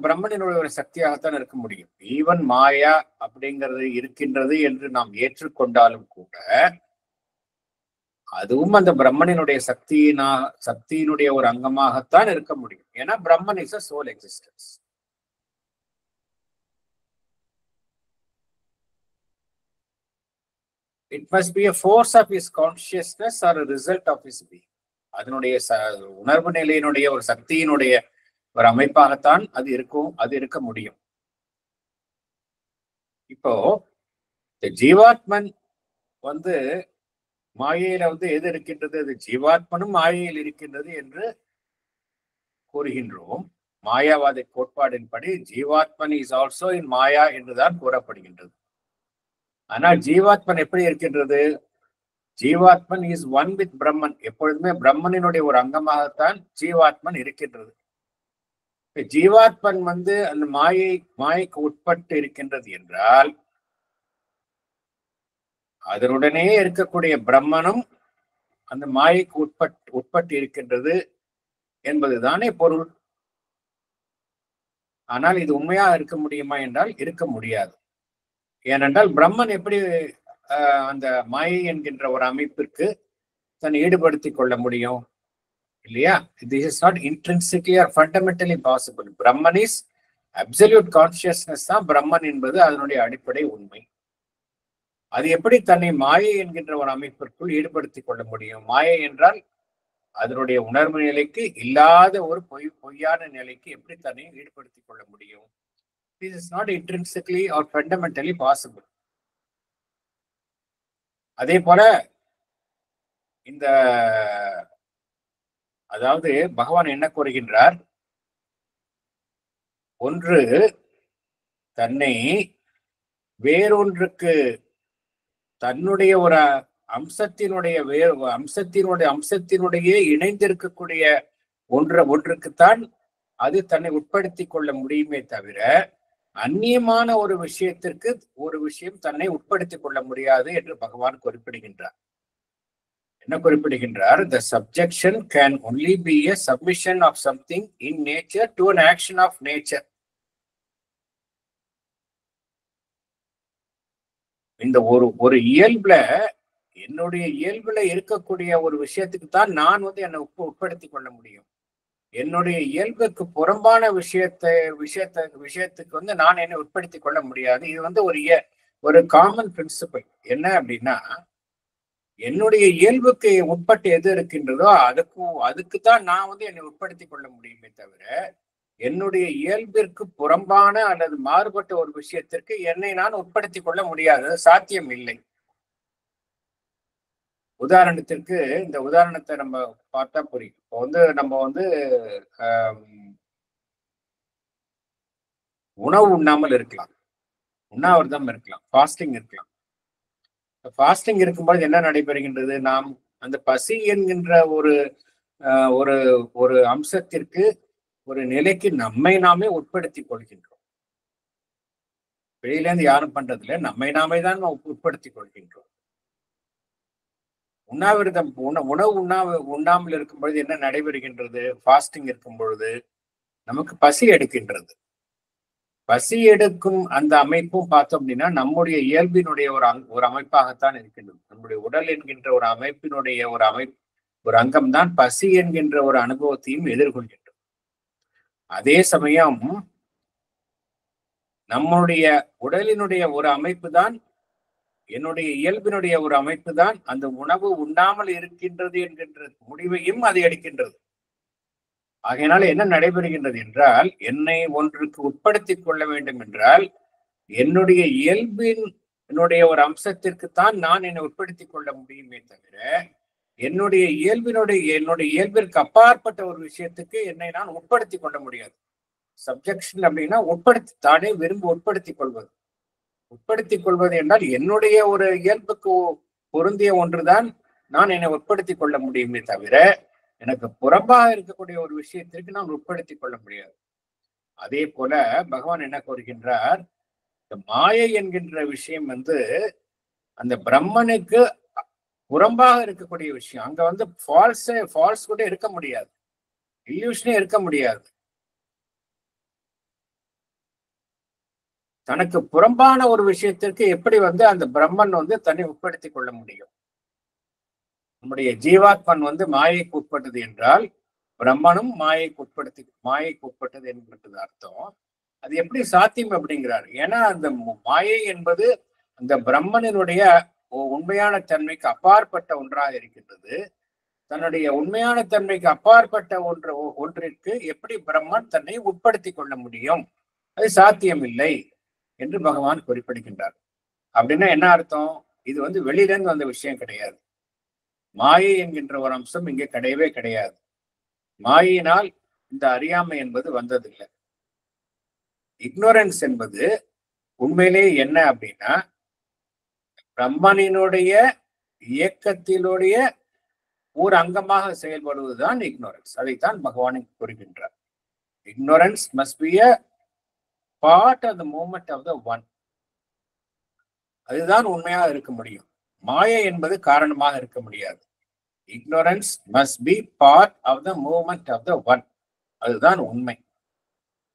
பிரம்மனினுடைய ஒரு சக்தியாகத்தான் இருக்க முடியும். ஈவன் மாயா அப்படிங்கிறது இருக்கின்றது என்று நாம் ஏற்றுக்கொண்டாலும் கூட அதுவும் அந்த பிரம்மனினுடைய சக்தியினுடைய ஒரு அங்கமாகத்தான் இருக்க முடியும். ஏன்னா Brahman is a sole existence. It must be a force of his consciousness or a result of his being. அதனுடைய உணர்வு நிலையினுடைய ஒரு சக்தியினுடைய ஒரு அமைப்பாகத்தான் அது இருக்க முடியும். இப்போ ஜீவாத்மன் மாயையில எது இருக்கின்றது? அது ஜீவாத்மனும் மாயையில் இருக்கின்றது என்று கூறுகின்றோம். மாயாவாத கோட்பாடின்படி ஜீவாத்மன் இஸ் ஆல்சோ இன் மாயா என்றுதான் கூறப்படுகின்றது. ஆனால் ஜீவாத்மன் எப்படி இருக்கின்றது? ஜீவாத்மன் இஸ் ஒன் வித் பிரம்மன். எப்பொழுதுமே பிரம்மனினுடைய ஒரு அங்கமாகத்தான் ஜீவாத்மன் இருக்கின்றது. ஜீவாத்மன் அந்த மாயைக்கு உட்பட்டு இருக்கின்றது என்றால் அதனுடனே இருக்கக்கூடிய பிரம்மனும் அந்த மாயைக்கு உட்பட்டு இருக்கின்றது என்பதுதானே பொருள். ஆனால் இது உண்மையாக இருக்க முடியுமா என்றால் இருக்க முடியாது. ஏனென்றால் பிரம்மன் எப்படி அந்த மாயை என்கின்ற ஒரு அமைப்பிற்கு தன்னை ஈடுபடுத்திக் கொள்ள முடியும்? இல்லையா? This is not intrinsically or fundamentally possible. Brahman is absolute consciousness தான் பிரம்மன் என்பது அதனுடைய அடிப்படை உண்மை. அது எப்படி தன்னை மாயை என்கின்ற ஒரு அமைப்பிற்குள் ஈடுபடுத்திக் கொள்ள முடியும்? மாயை என்றால் அதனுடைய உணர்வு நிலைக்கு இல்லாத ஒரு பொய்யான நிலைக்கு எப்படி தன்னை ஈடுபடுத்திக் கொள்ள முடியும்? This is not intrinsically or fundamentally possible. அதே போல அதாவது பகவான் என்ன கூறுகின்றார்? ஒன்று தன்னை வேறொன்றுக்கு தன்னுடைய ஒரு அம்சத்தினுடைய இணைந்திருக்கக்கூடிய ஒன்றுக்குத்தான் அது தன்னை உட்படுத்திக் கொள்ள முடியுமே தவிர அந்நியமான ஒரு விஷயம் தன்னை உட்படுத்திக் கொள்ள முடியாது என்று பகவான் குறிப்பிடுகின்றார். என்ன குறிப்பிடுகின்றார்? The subjection can only be a submission of something in nature to an action of nature. இந்த ஒரு இயல்புல என்னுடைய இயல்புல இருக்கக்கூடிய ஒரு விஷயத்துக்கு தான் நான் என்னை உட்படுத்திக் கொள்ள முடியும். என்னுடைய இயல்புக்கு புறம்பான விஷயத்துக்கு நான் என்னை உட்படுத்திக் கொள்ள முடியாது. இது ஒரு காமன் பிரின்சிபல். என்ன அப்படின்னா, என்னுடைய இயல்புக்கு உட்பட்டு எது இருக்கின்றதோ அதுக்கு தான் நான் என்னை உட்படுத்திக் கொள்ள முடியுமே தவிர என்னுடைய இயல்பிற்கு புறம்பான அல்லது மாறுபட்ட ஒரு விஷயத்திற்கு என்னை நான் உட்படுத்திக் கொள்ள முடியாது. சாத்தியம் இல்லை. உதாரணத்திற்கு இந்த உதாரணத்தை நம்ம பார்த்தா புரியும். இப்போ நம்ம உணவு உண்ணாமல் இருக்கலாம், உண்ணாவிரதம் இருக்கலாம், ஃபாஸ்டிங் இருக்கலாம். ஃபாஸ்டிங் இருக்கும்போது என்ன நடைபெறுகின்றது? நாம் அந்த பசி என்கின்ற ஒரு அம்சத்திற்கு ஒரு நிலைக்கு நம்மை நாமே உட்படுத்திக் கொள்கின்றோம். வெளியிலேருந்து யாரும் பண்றதில்லை, நம்மை நாமே தான் உட்படுத்திக் கொள்கின்றோம். உண்ணாவிரதம் உணவு உண்ணாமல் இருக்கும் பொழுது என்ன நடைபெறுகின்றது? ஃபாஸ்டிங் இருக்கும் பொழுது நமக்கு பசி எடுக்கின்றது. பசி எடுக்கும் அந்த அமைப்பும் பார்த்தோம் அப்படின்னா நம்முடைய இயல்பினுடைய ஒரு அமைப்பாகத்தான் இருக்கின்றது. நம்முடைய உடல் என்கின்ற ஒரு அமைப்பினுடைய ஒரு அங்கம்தான் பசி என்கின்ற ஒரு அனுபவத்தையும் எதிர்கொள்கின்றது. அதே சமயம் நம்முடைய உடலினுடைய ஒரு அமைப்பு தான், என்னுடைய இயல்பினுடைய ஒரு அமைப்பு தான் அந்த உணவு உண்ணாமல் இருக்கின்றது என்கின்ற முடிவையும் அது எடுக்கின்றது. ஆகையினால என்ன நடைபெறுகின்றது என்றால், என்னை ஒன்றுக்கு உட்படுத்திக் கொள்ள வேண்டும் என்றால் என்னுடைய இயல்பினுடைய ஒரு அம்சத்திற்குத்தான் நான் என்னை உட்படுத்திக் கொள்ள முடியுமே தவிர என்னுடைய இயல்பிற்கு அப்பாற்பட்ட ஒரு விஷயத்துக்கு என்னை நான் உட்படுத்திக் கொள்ள முடியாது. சப்ஜெக்ஷன் அப்படின்னா தானே விரும்பி உட்படுத்திக் கொள்வது. உட்படுத்திக் கொள்வது என்றால் என்னுடைய ஒரு இயல்புக்கு பொருந்திய ஒன்றுதான் நான் என்னை உட்படுத்திக் கொள்ள முடியுமே தவிர எனக்கு புறம்பாக இருக்கக்கூடிய ஒரு விஷயத்திற்கு நான் உட்படுத்திக் கொள்ள முடியாது. அதே போல பகவான் என்ன கூறுகின்றார்? இந்த மாயை என்கின்ற விஷயம் அந்த பிரம்மனுக்கு புறம்பாக இருக்கக்கூடிய விஷயம். அங்க ஃபால்ஸ் கூட இருக்க முடியாது, இல்யூஷனே இருக்க முடியாது. தனக்கு புறம்பான ஒரு விஷயத்திற்கு எப்படி அந்த பிரம்மன் தன்னை உட்படுத்திக் கொள்ள முடியும்? நம்முடைய ஜீவாத்மன் வந்து மாயைக்கு உட்பட்டது என்றால் பிரம்மனும் மாயைக்கு உட்பட்டது என்பது அர்த்தம். அது எப்படி சாத்தியம் அப்படிங்கிறார். ஏன்னா அந்த மாயை என்பது அந்த பிரம்மனினுடைய உண்மையான தன்மைக்கு அப்பாற்பட்ட ஒன்றாக இருக்கின்றது. தன்னுடைய உண்மையான தன்மைக்கு அப்பாற்பட்ட ஒன்றிற்கு எப்படி பிரம்மன் தன்னை உட்படுத்தி கொள்ள முடியும்? அது சாத்தியம் இல்லை என்று பகவான் குறிப்பிடுகின்றார். அப்படின்னா என்ன அர்த்தம்? இது வந்து வெளியிலிருந்து வந்த விஷயம் கிடையாது. மாயை என்கின்ற ஒரு அம்சம் இங்கே கிடையவே கிடையாது. மாயினால் இந்த அறியாமை என்பது வந்ததில்லை. இக்னோரன்ஸ் என்பது உண்மையிலே என்ன அப்படின்னா பிரம்மனினுடைய இயக்கத்தினுடைய ஒரு அங்கமாக செயல்படுவதுதான் இக்னோரன்ஸ். அதைத்தான் பகவான் கூறுகின்றார். Ignorance must be a part of the movement of the one. அதுதான் உண்மையாக இருக்க முடியும். மாயை என்பது காரணமாக இருக்க முடியாது. Ignorance must be part of the movement of the one. அதுதான் உண்மை.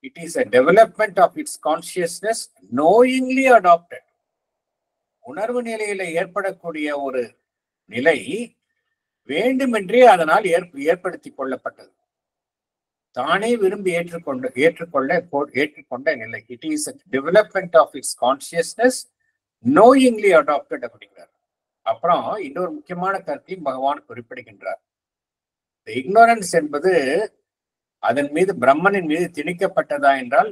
It is a development of its consciousness knowingly adopted. உணர்வு நிலையில ஏற்படக்கூடிய ஒரு நிலை வேண்டுமென்றே அதனால் ஏற்படுத்தி கொள்ளப்பட்டது. தானே விரும்பி ஏற்றுக்கொண்ட நிலை. It is a development of its consciousness knowingly adopted அப்படிங்கிறார். அப்புறம் இன்னொரு முக்கியமான கருத்தையும் பகவான் குறிப்பிடுகின்றார். இக்னோரன்ஸ் என்பது அதன் மீது பிரம்மனின் மீது திணிக்கப்பட்டதா என்றால்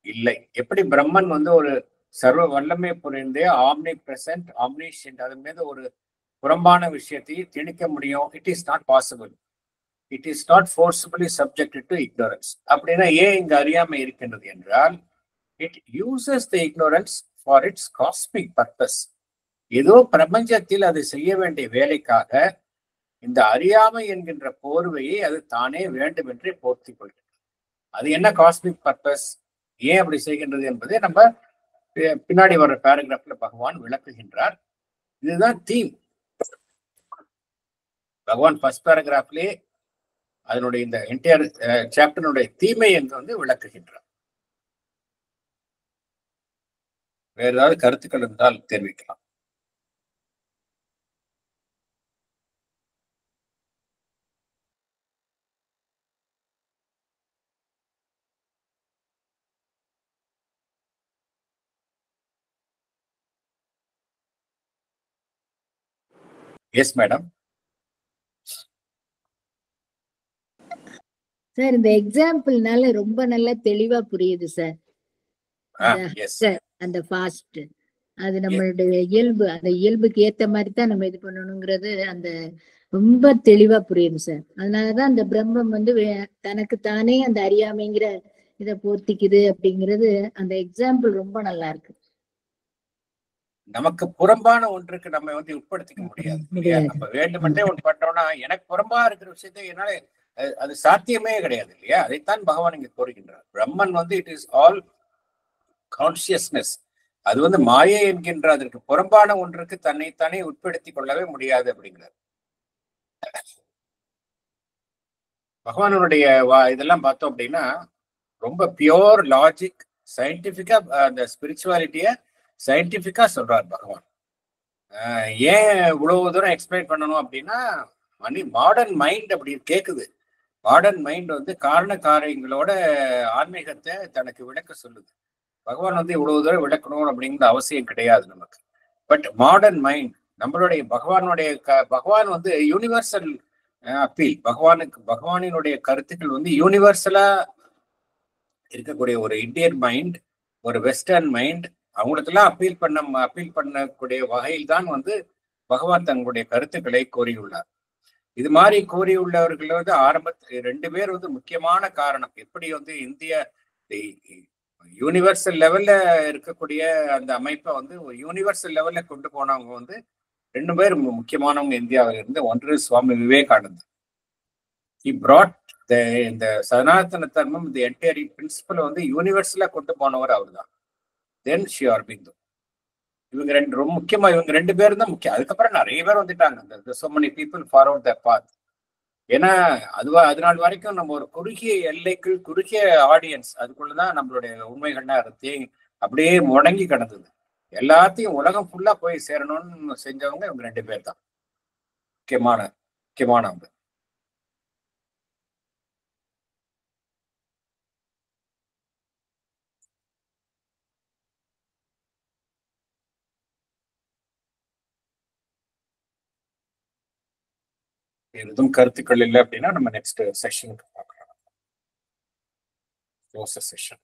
இல்லை. எப்படி பிரம்மன் வந்து ஒரு சர்வ வல்லமை புரிந்தே ஆம்னி பிரசன்ட் ஆம்னிஷியன்ட் அதன் மீது ஒரு புறம்பான விஷயத்தை திணிக்க முடியும்? It is not possible. It is not forcibly subjected to ignorance. அப்படின்னா ஏன் இங்கு அறியாமை இருக்கின்றது என்றால் it uses the ignorance for its cosmic purpose. ஏதோ பிரபஞ்சத்தில் அது செய்ய வேண்டிய வேலைக்காக இந்த அறியாமை என்கின்ற போர்வையை அது தானே வேண்டுமென்றே போர்த்தி கொள்கிறது. அது என்ன காஸ்மிக் பர்பஸ், ஏன் அப்படி செய்கின்றது என்பதை நம்ம பின்னாடி வர்ற பேராகிராஃப்ல பகவான் விளக்குகின்றார். இதுதான் தீம். பகவான் ஃபர்ஸ்ட் பேராகிராஃப்லே அதனுடைய இந்த என்டையர் சாப்டருடைய தீமை என்று வந்து விளக்குகின்றார். வேற ஏதாவது கருத்துக்கள் இருந்தால் தெரிவிக்கலாம். Yes madam. சார் இந்த எக்ஸாம்பிள்னால ரொம்ப நல்லா தெளிவா புரியுது சார். அந்த ஃபாஸ்ட் அது நம்மளுடைய இயல்பு, அந்த இயல்புக்கு ஏத்த மாதிரி தான் நம்ம இது பண்ணணுங்கிறது அந்த ரொம்ப தெளிவா புரியுது சார். அதனாலதான் அந்த பிரம்மம் வந்து தனக்கு தானே அந்த அறியாமைங்கிற இதை போர்த்திக்குது அப்படிங்கிறது அந்த எக்ஸாம்பிள் ரொம்ப நல்லா இருக்கு. நமக்கு புறம்பான ஒன்றுக்கு நம்ம வந்து உட்படுத்திக்க முடியாது. நம்ம வேண்டுமென்றே ஒன்று பண்றோம்னா எனக்கு புறம்பா இருக்கிற விஷயத்தை என்னால அது சாத்தியமே கிடையாது இல்லையா? அதைத்தான் பகவான் இங்க கூறுகின்றார். பிரம்மன் வந்து இட் இஸ் ஆல் கான்சியஸ்னஸ். அது வந்து மாயை என்கின்ற அதற்கு புறம்பான ஒன்றுக்கு தன்னைத்தானே உட்படுத்தி கொள்ளவே முடியாது அப்படிங்கிறார். பகவானுடைய இதெல்லாம் பார்த்தோம் அப்படின்னா ரொம்ப பியோர் லாஜிக், சயின்டிபிக்கா அந்த ஸ்பிரிச்சுவாலிட்டிய சயின்டிபிக்கா சொல்றார் பகவான். ஏன் இவ்வளவு தூரம் எக்ஸ்பிளைன் பண்ணணும் அப்படின்னா மாடர்ன் மைண்ட் அப்படி கேக்குது. மாடர்ன் மைண்ட் வந்து காரண காரியங்களோட ஆன்மீகத்தை தனக்கு விளக்க சொல்லுது. பகவான் வந்து இவ்வளவு தூரம் விளக்கணும் அப்படிங்கிற அவசியம் கிடையாது நமக்கு. பட் மாடர்ன் மைண்ட் நம்மளுடைய பகவான் வந்து யூனிவர்சல் அப்பீல். பகவானினுடைய கருத்துக்கள் வந்து யூனிவர்சலா இருக்கக்கூடிய ஒரு இந்தியன் மைண்ட், ஒரு வெஸ்டர்ன் மைண்ட், அவங்களுக்கெல்லாம் அப்பீல் பண்ணக்கூடிய வகையில் தான் வந்து பகவான் தங்களுடைய கருத்துக்களை கோரியுள்ளார். இது மாதிரி கோரியுள்ளவர்கள் வந்து ஆரம்பத்தில் 2 பேர் வந்து முக்கியமான காரணம். எப்படி வந்து இந்திய யூனிவர்சல் லெவல்ல இருக்கக்கூடிய அந்த அமைப்பை வந்து ஒரு யூனிவர்சல் லெவல்ல கொண்டு போனவங்க வந்து 2 பேர் முக்கியமானவங்க இந்தியாவில இருந்து. ஒன்று சுவாமி விவேகானந்தர். He brought இந்த சனாதன தர்மம், இந்த என்டையர் பிரின்சிபல் வந்து யூனிவர்சலா கொண்டு போனவர் அவர் தான். தென் ஸ்ரீ அரபிந்தோ. இவங்க ரொம்ப முக்கியமா, இவங்க 2 பேரும் தான் முக்கியம். அதுக்கப்புறம் நிறைய பேர் வந்துட்டாங்க. so many people followed their path. ஏன்னா அதனால வரைக்கும் நம்ம ஒரு குறுகிய எல்லைக்குள், குறுகிய ஆடியன்ஸ், அதுக்குள்ளதான் நம்மளுடைய உண்மைகள்னா அப்படியே முடங்கி கிடந்தது. எல்லாத்தையும் உலகம் ஃபுல்லா போய் சேரணும்னு செஞ்சவங்க இவங்க 2 பேர் தான். முக்கியமான அம்பு. எதுவும் கருத்துக்கள் இல்லை அப்படின்னா நம்ம நெக்ஸ்ட் செஷனுக்கு பார்க்கலாம். Close session.